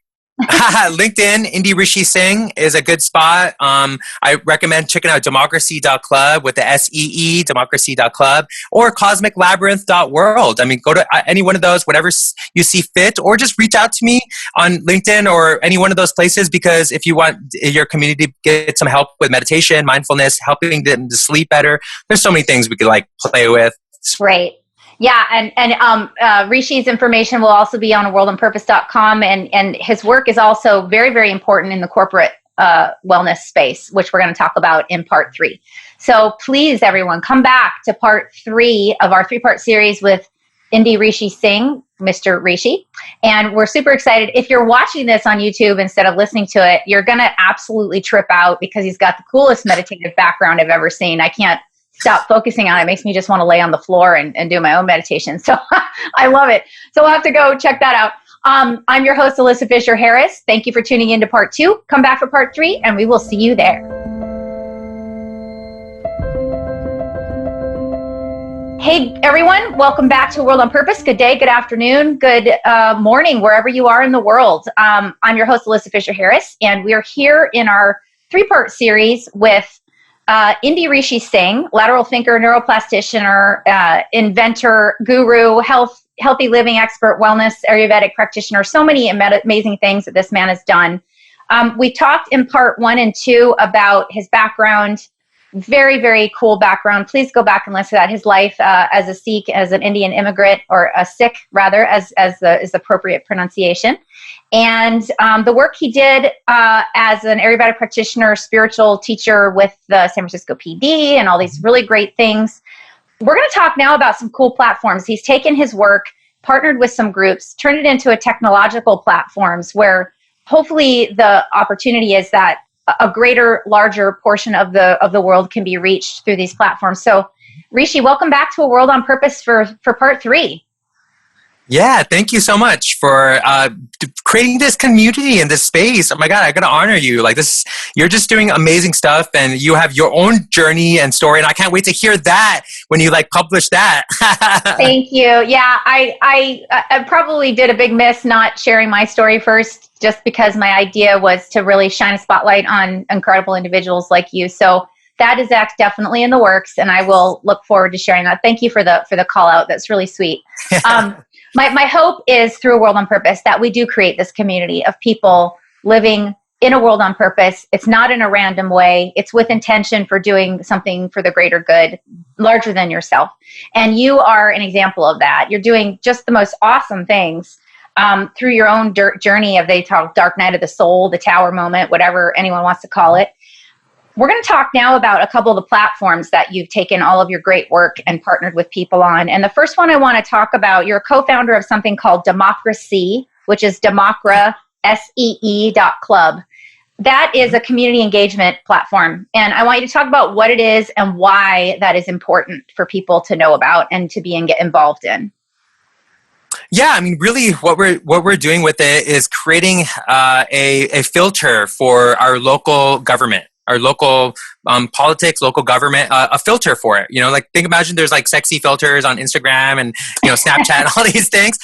INDY RISHI SINGH is a good spot. I recommend checking out democracy.club with the SEE, democracy.club, or cosmiclabyrinth.world. I mean, go to any one of those, whatever you see fit, or just reach out to me on LinkedIn or any one of those places, because if you want your community to get some help with meditation, mindfulness, helping them to sleep better, there's so many things we could play with.
Great. Yeah, and Rishi's information will also be on worldonpurpose.com, and his work is also very, very important in the corporate wellness space, which we're going to talk about in part 3. So please, everyone, come back to part 3 of our 3-part series with INDY RISHI SINGH, Mr. Rishi. And we're super excited. If you're watching this on YouTube instead of listening to it, you're going to absolutely trip out because he's got the coolest meditative background I've ever seen. I can't stop focusing on it. It makes me just want to lay on the floor and do my own meditation. So I love it. So we'll have to go check that out. I'm your host, Alyssa Fisher Harris. Thank you for tuning in to part 2. Come back for part 3, and we will see you there. Hey, everyone. Welcome back to World on Purpose. Good day, good afternoon, good morning, wherever you are in the world. I'm your host, Alyssa Fisher Harris, and we're here in our 3-part series with INDY RISHI SINGH, lateral thinker, neuroplastician, inventor, guru, healthy living expert, wellness, Ayurvedic practitioner, so many amazing things that this man has done. We talked in part 1 and 2 about his background, very, very cool background. Please go back and listen to that. His life as a Sikh, as an Indian immigrant, or a Sikh rather, as the appropriate pronunciation. And the work he did as an Ayurvedic practitioner, spiritual teacher with the San Francisco PD, and all these really great things. We're going to talk now about some cool platforms. He's taken his work, partnered with some groups, turned it into a technological platforms where hopefully the opportunity is that a greater, larger portion of the world can be reached through these platforms. So, Rishi, welcome back to A World on Purpose for part 3.
Yeah, thank you so much for creating this community in this space. Oh my God, I gotta honor you. Like this, you're just doing amazing stuff, and you have your own journey and story. And I can't wait to hear that when you publish that.
Thank you. Yeah, I probably did a big miss not sharing my story first, just because my idea was to really shine a spotlight on incredible individuals like you. So that is definitely in the works, and I will look forward to sharing that. Thank you for the call out. That's really sweet. My hope is through A World on Purpose that we do create this community of people living in a world on purpose. It's not in a random way. It's with intention for doing something for the greater good, larger than yourself. And you are an example of that. You're doing just the most awesome things. through your own journey of, they talk dark night of the soul, the tower moment, whatever anyone wants to call it. We're going to talk now about a couple of the platforms that you've taken all of your great work and partnered with people on. And the first one I want to talk about, you're a co-founder of something called Democracy, which is democrasee.club. That is a community engagement platform. And I want you to talk about what it is and why that is important for people to know about and to be and get involved in.
Yeah, I mean, really, what we're doing with it is creating a filter for our local government, our local politics, local government, a filter for it. You know, like imagine there's like sexy filters on Instagram and, you know, Snapchat and all these things.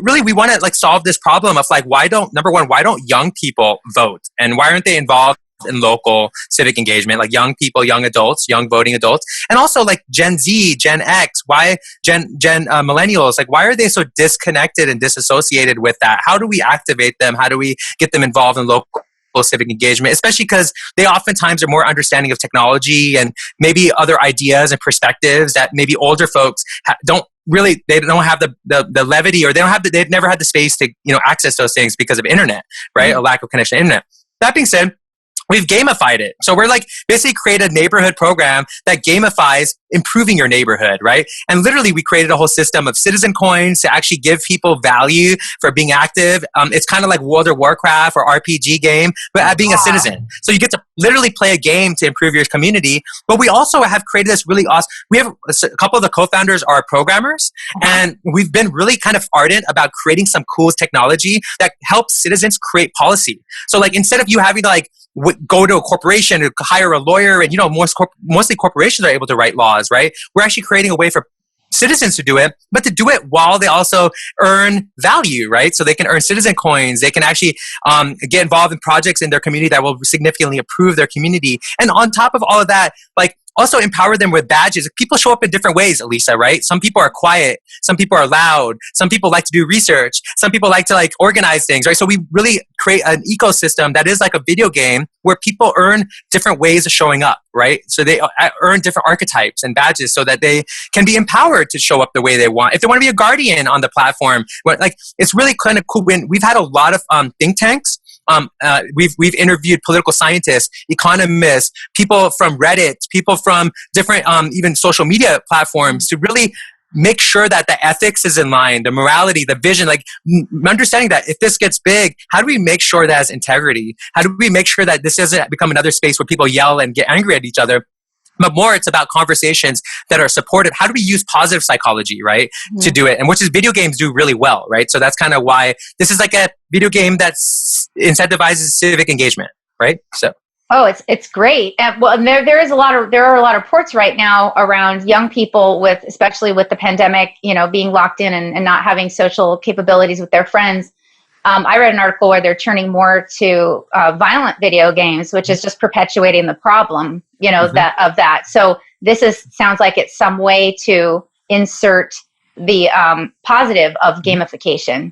Really, we want to like solve this problem of like, number one, why don't young people vote? And why aren't they involved in local civic engagement, like young people, young adults, young voting adults, and also like Gen Z, Gen X, why millennials, like why are they so disconnected and disassociated with that? How do we activate them? How do we get them involved in local civic engagement, especially because they oftentimes are more understanding of technology and maybe other ideas and perspectives that maybe older folks don't have the levity, or they've never had the space to, you know, access those things because of internet, right? A lack of connection to internet. That being said, we've gamified it. So we're like basically create a neighborhood program that gamifies improving your neighborhood, right? And literally we created a whole system of citizen coins to actually give people value for being active. It's kind of like World of Warcraft or RPG game, but at being a citizen. So you get to literally play a game to improve your community. But we also have created this really awesome, we have a couple of the co-founders are programmers, and we've been really kind of ardent about creating some cool technology that helps citizens create policy. So like instead of you having to like go to a corporation to hire a lawyer, and, you know, mostly corporations are able to write laws, right? We're actually creating a way for citizens to do it, but to do it while they also earn value, right? So they can earn citizen coins. They can actually get involved in projects in their community that will significantly improve their community. And on top of all of that, like also empower them with badges. People show up in different ways, Elisa, right? Some people are quiet. Some people are loud. Some people like to do research. Some people like to like organize things, right? So we really create an ecosystem that is like a video game where people earn different ways of showing up, right? So they earn different archetypes and badges so that they can be empowered to show up the way they want. If they want to be a guardian on the platform, like it's really kind of cool. When we've had a lot of think tanks. We've interviewed political scientists, economists, people from Reddit, people from different even social media platforms to really make sure that the ethics is in line, the morality, the vision, like understanding that if this gets big, how do we make sure that has integrity? How do we make sure that this doesn't become another space where people yell and get angry at each other? But more, it's about conversations that are supportive. How do we use positive psychology, right, to do it? And which is video games do really well, right? So that's kind of why this is like a video game that incentivizes civic engagement, right? So.
Oh, it's great. Well, and there are a lot of reports right now around young people especially with the pandemic, you know, being locked in and not having social capabilities with their friends. I read an article where they're turning more to violent video games, which is just perpetuating the problem, you know, that. So this sounds like it's some way to insert the positive of gamification.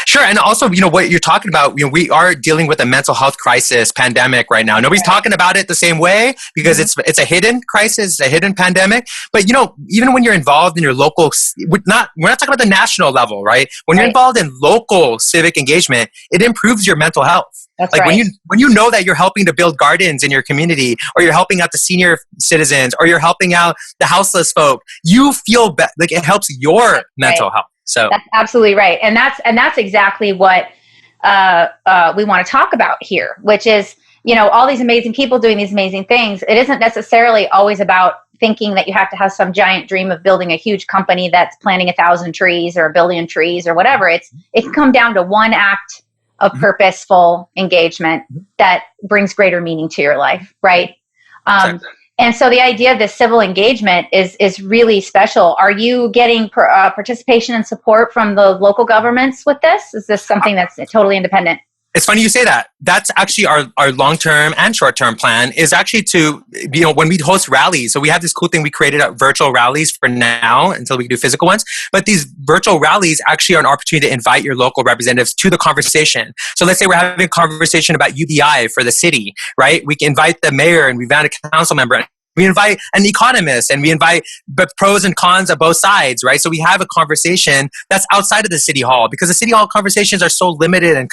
Sure. And also, you know, what you're talking about, you know, we are dealing with a mental health crisis pandemic right now. Nobody's talking about it the same way because it's a hidden crisis, a hidden pandemic. But, you know, even when you're involved in your local, we're not talking about the national level, right? When you're involved in local civic engagement, it improves your mental health.
That's
like
right.
when you know that you're helping to build gardens in your community, or you're helping out the senior citizens, or you're helping out the houseless folk, you feel like it helps your mental health. So
that's absolutely right. And that's exactly what we want to talk about here, which is, you know, all these amazing people doing these amazing things. It isn't necessarily always about thinking that you have to have some giant dream of building a huge company that's planting 1,000 trees or 1 billion trees or whatever. It can come down to one act of purposeful engagement that brings greater meaning to your life, right?
Exactly.
And so the idea of this civil engagement is really special. Are you getting participation and support from the local governments with this? Is this something that's totally independent?
It's funny you say that. That's actually our long-term and short-term plan is actually to, you know, when we host rallies. So we have this cool thing we created at virtual rallies for now until we can do physical ones. But these virtual rallies actually are an opportunity to invite your local representatives to the conversation. So let's say we're having a conversation about UBI for the city, right? We can invite the mayor and we invite a council member. We invite an economist, and we invite the pros and cons of both sides, right? So we have a conversation that's outside of the city hall, because the city hall conversations are so limited and,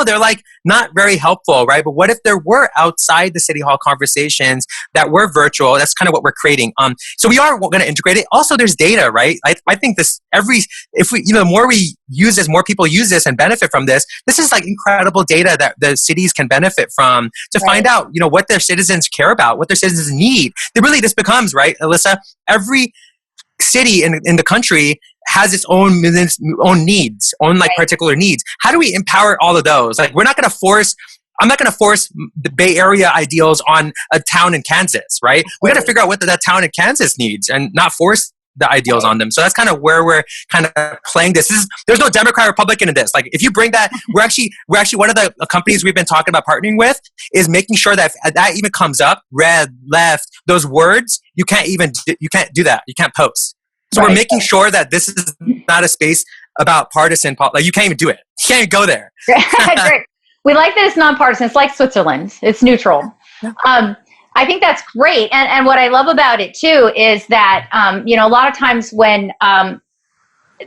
they're like not very helpful, right? But what if there were outside the city hall conversations that were virtual? That's kind of what we're creating. So we are going to integrate it. Also, there's data, right? I think the more we use this, more people use this and benefit from this. This is like incredible data that the cities can benefit from to find out, what their citizens care about, what their citizens need. This becomes, right, Alyssa, every city in the country has its own needs, particular needs. How do we empower all of those? Like, I'm not going to force the Bay Area ideals on a town in Kansas, right? We got to figure out what that town in Kansas needs and not force the ideals on them. So that's kind of where we're kind of playing this. There's no Democrat Republican in this. Like, if you bring that, we're actually one of the companies we've been talking about partnering with is making sure that if that even comes up, red, left, those words, you can't do that. You can't post. So we're making sure that this is not a space about partisan like, you can't even do it. You can't even go there.
Great. We like that it's nonpartisan. It's like Switzerland. It's neutral. I think that's great. And what I love about it too is that, a lot of times when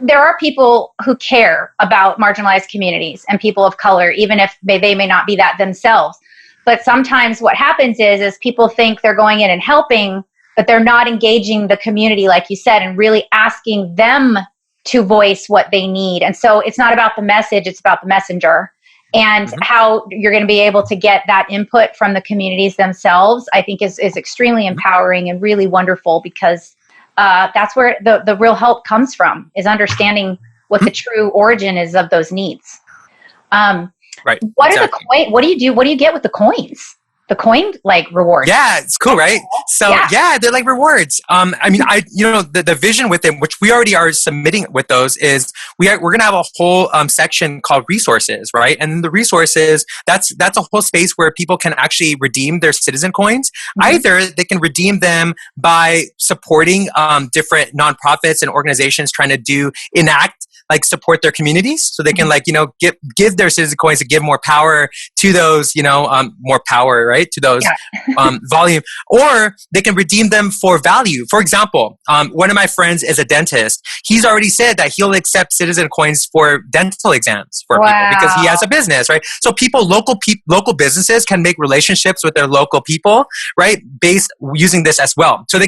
there are people who care about marginalized communities and people of color, even if they may not be that themselves. But sometimes what happens is people think they're going in and helping, but they're not engaging the community, like you said, and really asking them to voice what they need. And so it's not about the message, it's about the messenger. And how you're going to be able to get that input from the communities themselves, I think is extremely empowering and really wonderful, because that's where the real help comes from, is understanding what the true origin is of those needs.
Right.
What are the coin? What do you do? What do you get with the coins? The coin rewards.
Yeah, it's cool, right? So they're like rewards. The vision with them, which we already are submitting with those, is we're going to have a whole section called resources, right? And the resources, that's a whole space where people can actually redeem their citizen coins. Either they can redeem them by supporting different nonprofits and organizations trying to support their communities, so they can give their citizen coins to give more power to those, more power, right, to those volume, or they can redeem them for value. For example, one of my friends is a dentist. He's already said that he'll accept citizen coins for dental exams for people because he has a business, right? So local businesses can make relationships with their local people, right, based using this as well. So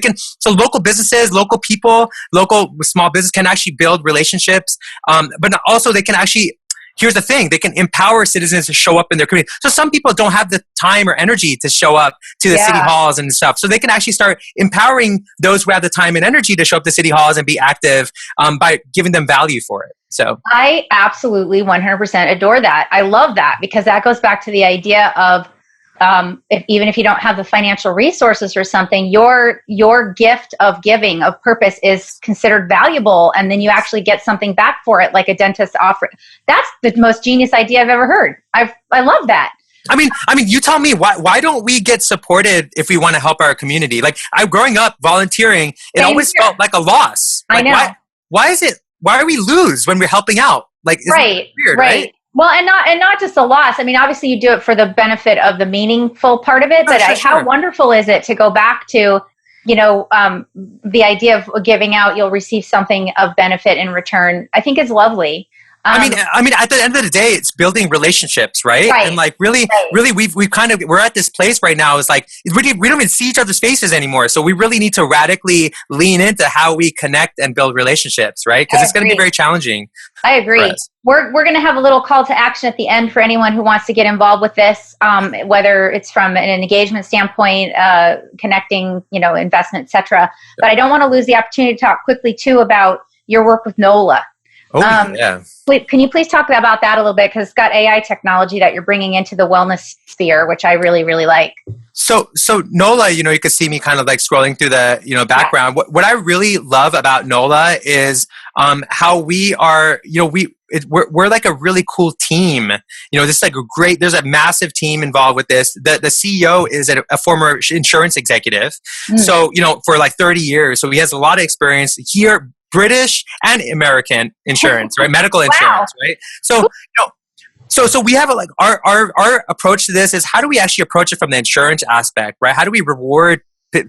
local businesses, local people, local small business can actually build relationships. But also they can actually, here's the thing, they can empower citizens to show up in their community. So some people don't have the time or energy to show up to the city halls and stuff. So they can actually start empowering those who have the time and energy to show up to city halls and be active by giving them value for it. So
I absolutely 100% adore that. I love that, because that goes back to the idea of even if you don't have the financial resources or something, your gift of giving, of purpose, is considered valuable, and then you actually get something back for it, like a dentist offer. That's the most genius idea I've ever heard. I love that.
I mean, you tell me, why don't we get supported if we want to help our community? Like, growing up volunteering, it always felt like a loss. Like, I know. Why do we lose when we're helping out? Like, isn't that weird, right?
Well, and not just a loss. I mean, obviously you do it for the benefit of the meaningful part of it, but how wonderful is it to go back to, the idea of giving out, you'll receive something of benefit in returern. I think it's lovely.
I mean, at the end of the day, it's building relationships, right? And really, we're at this place right now. Is like, we don't even see each other's faces anymore. So we really need to radically lean into how we connect and build relationships, right? Because it's going to be very challenging. I agree.
We're going to have a little call to action at the end for anyone who wants to get involved with this, whether it's from an engagement standpoint, connecting, investment, et cetera. But I don't want to lose the opportunity to talk quickly too about your work with NOLA. Can you please talk about that a little bit? Because it's got AI technology that you're bringing into the wellness sphere, which I really, really like.
So NOLA, you could see me kind of like scrolling through the, background. What I really love about NOLA is how we are, we're like a really cool team. This is like there's a massive team involved with this. The CEO is a former insurance executive. So, for like 30 years. So he has a lot of experience here, British and American insurance, right? Medical insurance, right? So, so we have our approach to this is, how do we actually approach it from the insurance aspect, right? How do we reward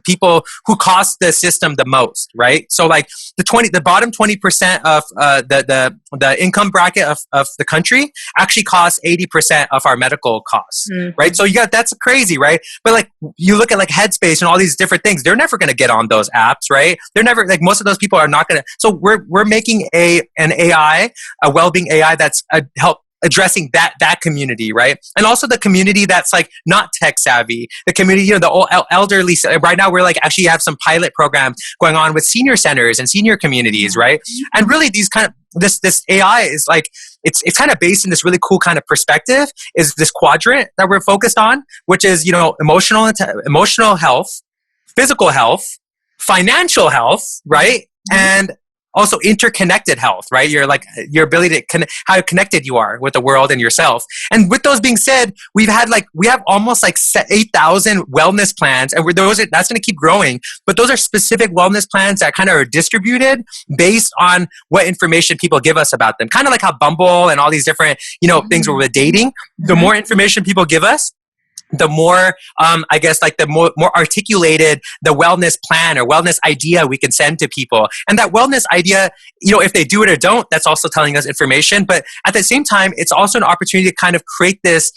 people who cost the system the most, right? So like the bottom 20% of the income bracket of the country actually costs 80% of our medical costs, right? So that's crazy, right? But like you look at like Headspace and all these different things, they're never going to get on those apps, right? They're never, like, most of those people are not going to. So we're making an AI, a Wellbeing AI that's help addressing that community, right? And also the community that's like not tech savvy, the community, the old elderly. Right now, we're like actually have some pilot programs going on with senior centers and senior communities, right? And really, these kind of this AI is like it's kind of based in this really cool kind of perspective. Is this quadrant that we're focused on, which is emotional health, physical health, financial health, right? And also interconnected health, right? Your ability to connect, how connected you are with the world and yourself. And with those being said, we have almost like 8,000 wellness plans, and that's going to keep growing. But those are specific wellness plans that kind of are distributed based on what information people give us about them. Kind of like how Bumble and all these different, things were with dating. The more information people give us, the more, I guess, like the more articulated the wellness plan or wellness idea we can send to people. And that wellness idea, if they do it or don't, that's also telling us information. But at the same time, it's also an opportunity to kind of create this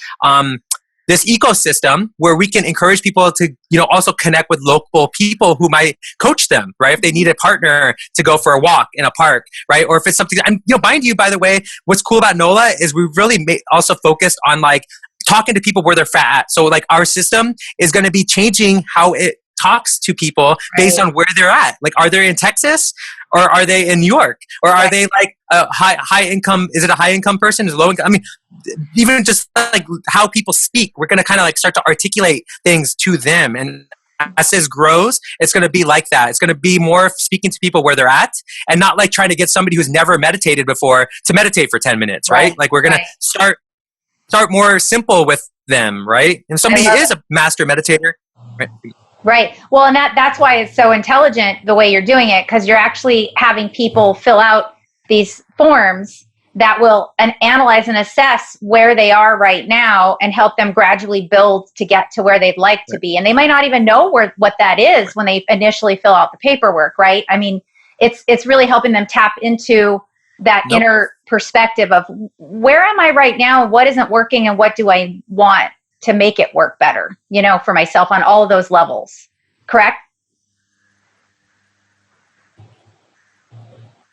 ecosystem where we can encourage people to, also connect with local people who might coach them, right? If they need a partner to go for a walk in a park, right? Or if it's something, and mind you, by the way, what's cool about NOLA is we really also focused on like talking to people where they're at. So like our system is going to be changing how it talks to people based on where they're at. Like, are they in Texas or are they in New York? Or are they like a high income? Is it a high income person? Is it low income? I mean, even just like how people speak, we're going to kind of like start to articulate things to them. And as this grows, it's going to be like that. It's going to be more speaking to people where they're at and not like trying to get somebody who's never meditated before to meditate for 10 minutes, right? Like we're going to start more simple with them, right? And somebody is a master meditator.
Right. Well, and that's why it's so intelligent the way you're doing it, because you're actually having people fill out these forms that will analyze and assess where they are right now and help them gradually build to get to where they'd like to be. And they might not even know what that is when they initially fill out the paperwork, right? I mean, it's really helping them tap into that inner perspective of where am I right now, what isn't working, and what do I want to make it work better, for myself on all of those levels. Correct?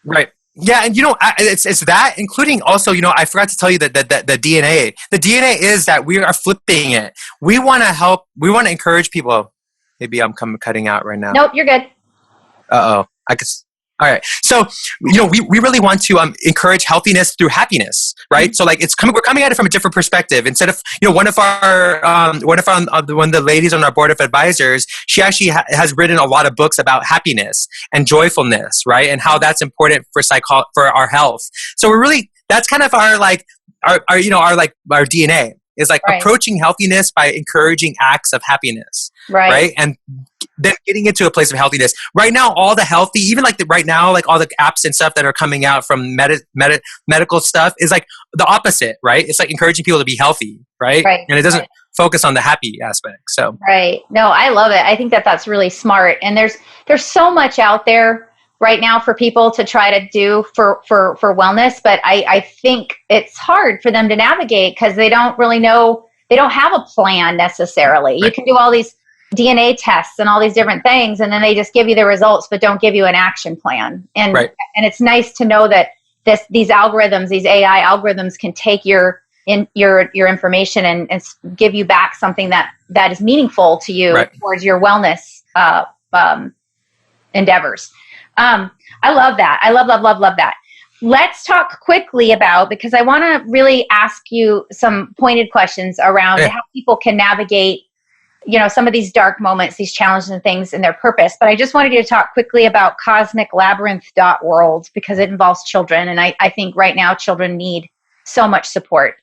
Right. Yeah. And, it's that, including also, I forgot to tell you that the DNA. The DNA is that we are flipping it. We want to help. We want to encourage people. Maybe I'm cutting out right now.
Nope, you're good.
Uh-oh. I could... All right. So, we really want to encourage healthiness through happiness, right? So like we're coming at it from a different perspective. Instead of, one of the ladies on our board of advisors, she actually has written a lot of books about happiness and joyfulness, right? And how that's important for our health. So that's kind of our DNA is like approaching healthiness by encouraging acts of happiness, right? And then getting into a place of healthiness. Right now, all the healthy, even like right now, like all the apps and stuff that are coming out from medical stuff is like the opposite, right? It's like encouraging people to be healthy, right? And it doesn't focus on the happy aspect. So
no, I love it. I think that's really smart. And there's so much out there right now for people to try to do for wellness, but I think it's hard for them to navigate because they don't really know, they don't have a plan necessarily. You can do all these DNA tests and all these different things, and then they just give you the results, but don't give you an action plan. And and it's nice to know that these algorithms, these AI algorithms, can take your information and give you back something that is meaningful to you towards your wellness endeavors. I love that. I love that. Let's talk quickly about, because I want to really ask you some pointed questions around how people can navigate some of these dark moments, these challenges and things in their purpose. But I just wanted you to talk quickly about cosmiclabyrinth.world because it involves children. And I think right now children need so much support.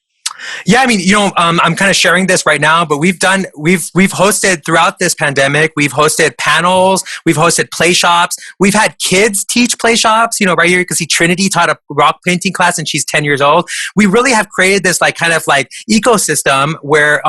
Yeah, I mean, I'm kind of sharing this right now, but we've hosted throughout this pandemic. We've hosted panels. We've hosted play shops. We've had kids teach play shops. Right here you can see Trinity taught a rock painting class, and she's 10 years old. We really have created this kind of ecosystem where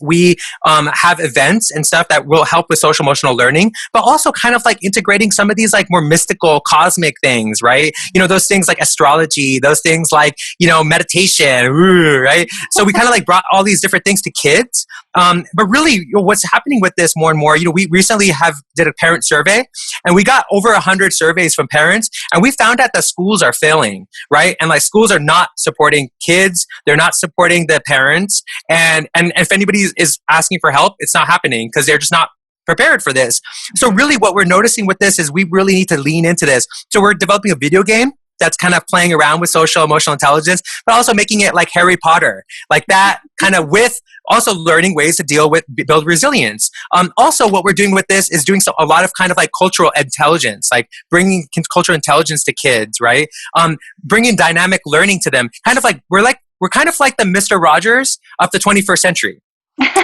we have events and stuff that will help with social emotional learning, but also kind of integrating some of these more mystical, cosmic things, right? Those things like astrology, those things like meditation, right? So we kind of brought all these different things to kids. But really, what's happening with this more and more, we recently did a parent survey, and we got over 100 surveys from parents, and we found out that schools are failing, right? And schools are not supporting kids, they're not supporting the parents, and if anybody is asking for help, it's not happening because they're just not prepared for this. So really what we're noticing with this is we really need to lean into this. So we're developing a video game that's kind of playing around with social emotional intelligence, but also making it like Harry Potter, like that kind of, with also learning ways to build resilience. Also what we're doing with this is doing a lot of kind of cultural intelligence, bringing cultural intelligence to kids, right? Bringing dynamic learning to them. We're kind of like the Mr. Rogers of the 21st century.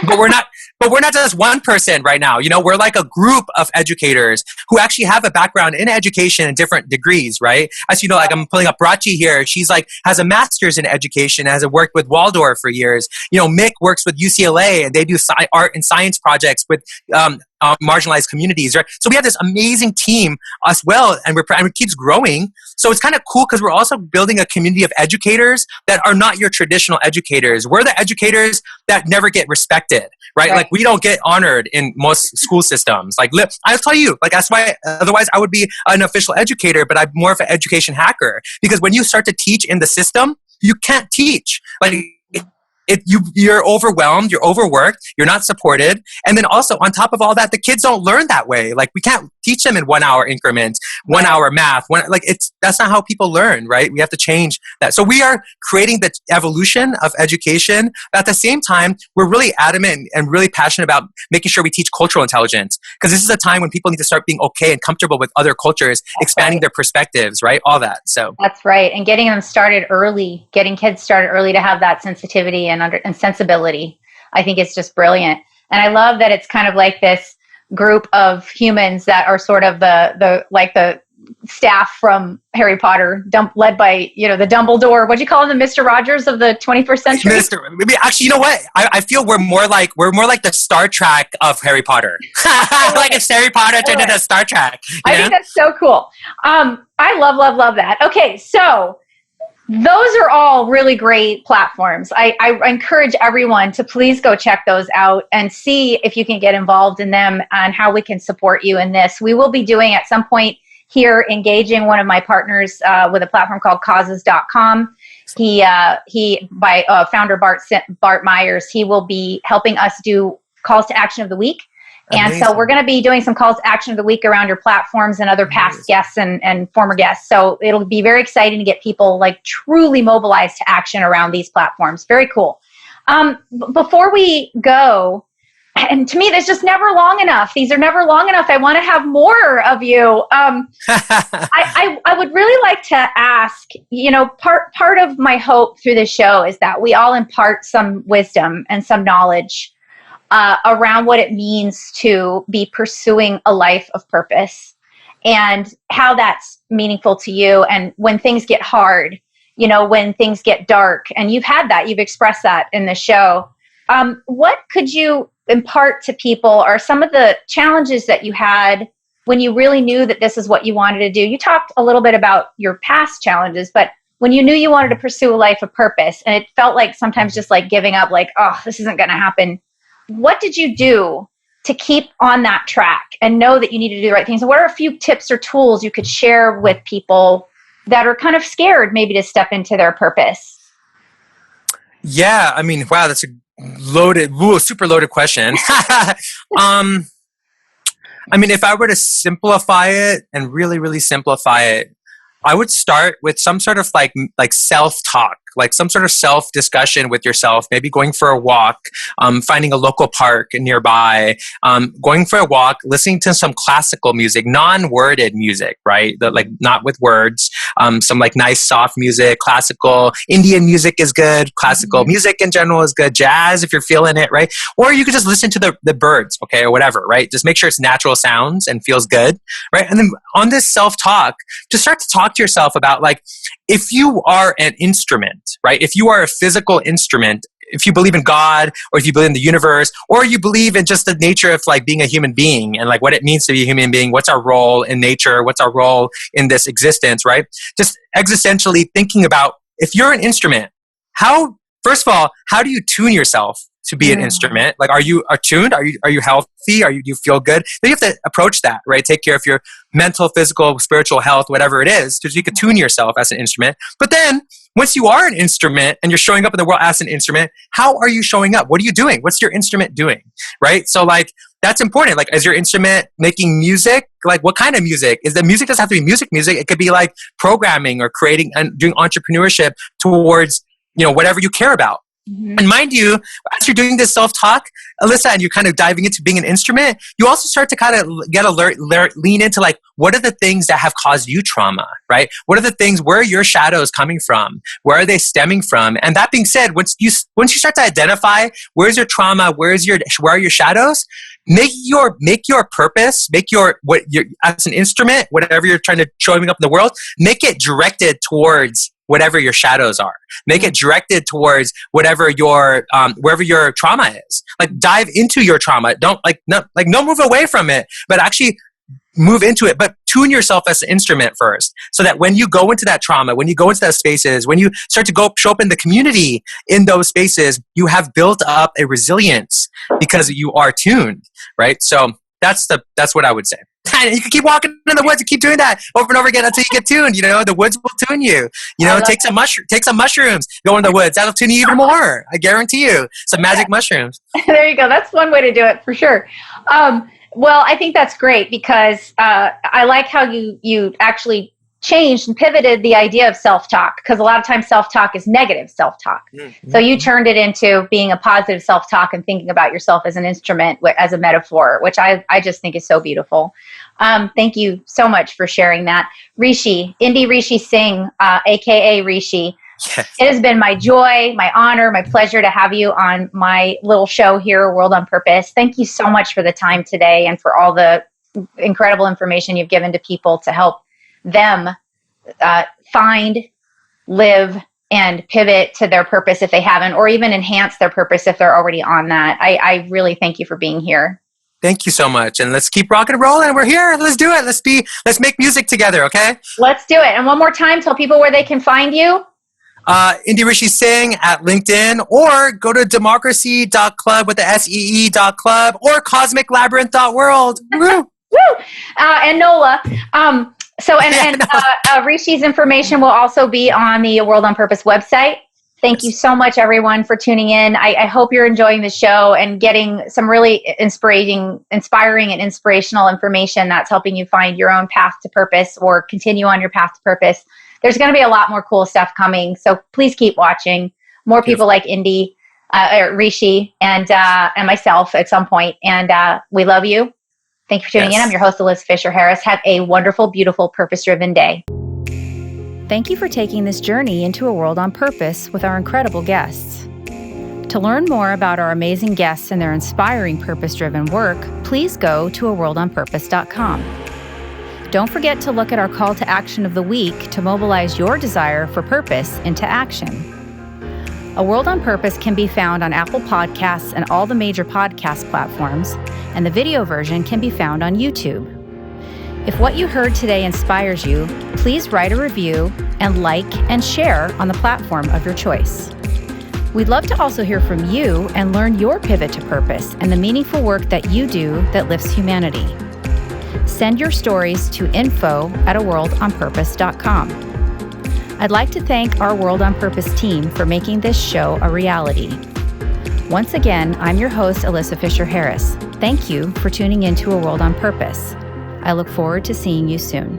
but we're not just one person right now. We're like a group of educators who actually have a background in education in different degrees, right? As you know, I'm pulling up Brachi here. She's has a master's in education, has worked with Waldorf for years. Mick works with UCLA, and they do art and science projects with marginalized communities, right? So we have this amazing team as well, and it keeps growing. So it's kind of cool because we're also building a community of educators that are not your traditional educators. We're the educators that never get respected, right? We don't get honored in most school systems. I'll tell you, that's why otherwise I would be an official educator, but I'm more of an education hacker, because when you start to teach in the system, you can't teach. You're overwhelmed, you're overworked, you're not supported. And then also on top of all that, the kids don't learn that way. We can't teach them in 1 hour increments, 1 hour math. That's not how people learn, right? We have to change that. So we are creating the evolution of education. But at the same time, we're really adamant and really passionate about making sure we teach cultural intelligence, because this is a time when people need to start being okay and comfortable with other cultures, expanding their perspectives, right? All that. So
that's right. And getting kids started early to have that sensitivity and sensibility, I think it's just brilliant. And I love that it's kind of like this group of humans that are sort of the staff from Harry Potter, led by the Dumbledore. What do you call him, the Mr. Rogers of the 21st century?
Maybe actually, you know what? I feel we're more like the Star Trek of Harry Potter. It's Harry Potter turned into Star Trek.
I think that's so cool. I love that. Okay, so those are all really great platforms. I encourage everyone to please go check those out and see if you can get involved in them and how we can support you in this. We will be doing at some point here, engaging one of my partners with a platform called causes.com. He by founder Bart Myers, he will be helping us do calls to action of the week. Amazing. And so we're going to be doing some calls to action of the week around your platforms and other past guests and former guests. So it'll be very exciting to get people truly mobilized to action around these platforms. Very cool. Before we go, and to me, there's just never long enough. These are never long enough. I want to have more of you. I would really like to ask, part of my hope through this show is that we all impart some wisdom and some knowledge around what it means to be pursuing a life of purpose and how that's meaningful to you. And when things get hard, when things get dark, and you've expressed that in the show. What could you impart to people are some of the challenges that you had when you really knew that this is what you wanted to do? You talked a little bit about your past challenges, but when you knew you wanted to pursue a life of purpose and it felt like sometimes just giving up, this isn't going to happen. What did you do to keep on that track and know that you needed to do the right things? And what are a few tips or tools you could share with people that are kind of scared maybe to step into their purpose?
Yeah, I mean, wow, that's a super loaded question. If I were to simplify it and really, really simplify it, I would start with some sort of like self-talk. like some sort of self-discussion with yourself, maybe going for a walk, finding a local park nearby, going for a walk, listening to some classical music, non-worded music, right? Like not with words, some like nice soft music, classical, Indian music is good, classical music in general is good, jazz if you're feeling it, right? Or you could just listen to the birds, okay, or whatever, right? Just make sure it's natural sounds and feels good, right? And then on this self-talk, just start to talk to yourself about like, if you are an instrument, right? If you are a physical instrument, if you believe in God, or if you believe in the universe, or you believe in just the nature of like being a human being and like what it means to be a human being, what's our role in nature, what's our role in this existence, right? Just existentially thinking about, if you're an instrument, first of all, how do you tune yourself to be an instrument? Like, are you attuned? Are you healthy? Do you feel good? Then you have to approach that, right? Take care of your mental, physical, spiritual health, whatever it is, so you can tune yourself as an instrument. But then once you are an instrument and you're showing up in the world as an instrument, how are you showing up? What are you doing? What's your instrument doing? Right? So like, that's important. Like, is your instrument making music? Like, what kind of music? Is the music doesn't have to be music? It could be like programming or creating and doing entrepreneurship towards, whatever you care about. And mind you, as you're doing this self-talk, Alyssa, and you're kind of diving into being an instrument, you also start to kind of get lean into like, what are the things that have caused you trauma, right? What are the things, where are your shadows coming from? Where are they stemming from? And that being said, once you start to identify where's your trauma, where are your shadows, make your purpose, as an instrument, whatever you're trying to showing up in the world, make it directed towards whatever your shadows are. Make it directed towards whatever wherever your trauma is. Like, dive into your trauma. Don't move away from it, but actually move into it. But tune yourself as an instrument first, so that when you go into that trauma, when you go into those spaces, when you start to show up in the community in those spaces, you have built up a resilience because you are tuned, right? So that's what I would say. And you can keep walking in the woods and keep doing that over and over again until you get tuned. The woods will tune you. Take some mushrooms, go in the woods. That'll tune you even more. I guarantee you. Some magic mushrooms.
There you go. That's one way to do it for sure. Well, I think that's great because I like how you actually changed and pivoted the idea of self-talk, because a lot of times self-talk is negative self-talk. So you turned it into being a positive self-talk and thinking about yourself as an instrument, as a metaphor, which I just think is so beautiful. Thank you so much for sharing that. Rishi, INDY Rishi Singh, aka Rishi. Yes. It has been my joy, my honor, my pleasure to have you on my little show here, World on Purpose. Thank you so much for the time today and for all the incredible information you've given to people to help them find, live, and pivot to their purpose if they haven't, or even enhance their purpose if they're already on that. I really thank you for being here.
Thank you so much. And let's keep rocking and rolling. We're here. Let's do it. Let's make music together, okay? Let's do it. And one more time, tell people where they can find you. INDY Rishi Singh at LinkedIn, or go to democracy.club with the SEE.club, or cosmiclabyrinth.world. Woo! Woo! And NOLA. Rishi's information will also be on the World on Purpose website. Thank you so much, everyone, for tuning in. I hope you're enjoying the show and getting some really inspiring and inspirational information that's helping you find your own path to purpose or continue on your path to purpose. There's going to be a lot more cool stuff coming, so please keep watching. More people like INDY, Rishi, and myself at some point. And we love you. Thank you for tuning in. I'm your host, Alyssa Fisher Harris. Have a wonderful, beautiful, purpose-driven day. Thank you for taking this journey into a world on purpose with our incredible guests. To learn more about our amazing guests and their inspiring purpose-driven work, please go to aworldonpurpose.com. Don't forget to look at our call to action of the week to mobilize your desire for purpose into action. A World on Purpose can be found on Apple Podcasts and all the major podcast platforms, and the video version can be found on YouTube. If what you heard today inspires you, please write a review and like and share on the platform of your choice. We'd love to also hear from you and learn your pivot to purpose and the meaningful work that you do that lifts humanity. Send your stories to info@aworldonpurpose.com. I'd like to thank our World on Purpose team for making this show a reality. Once again, I'm your host, Alyssa Fisher Harris. Thank you for tuning in to A World on Purpose. I look forward to seeing you soon.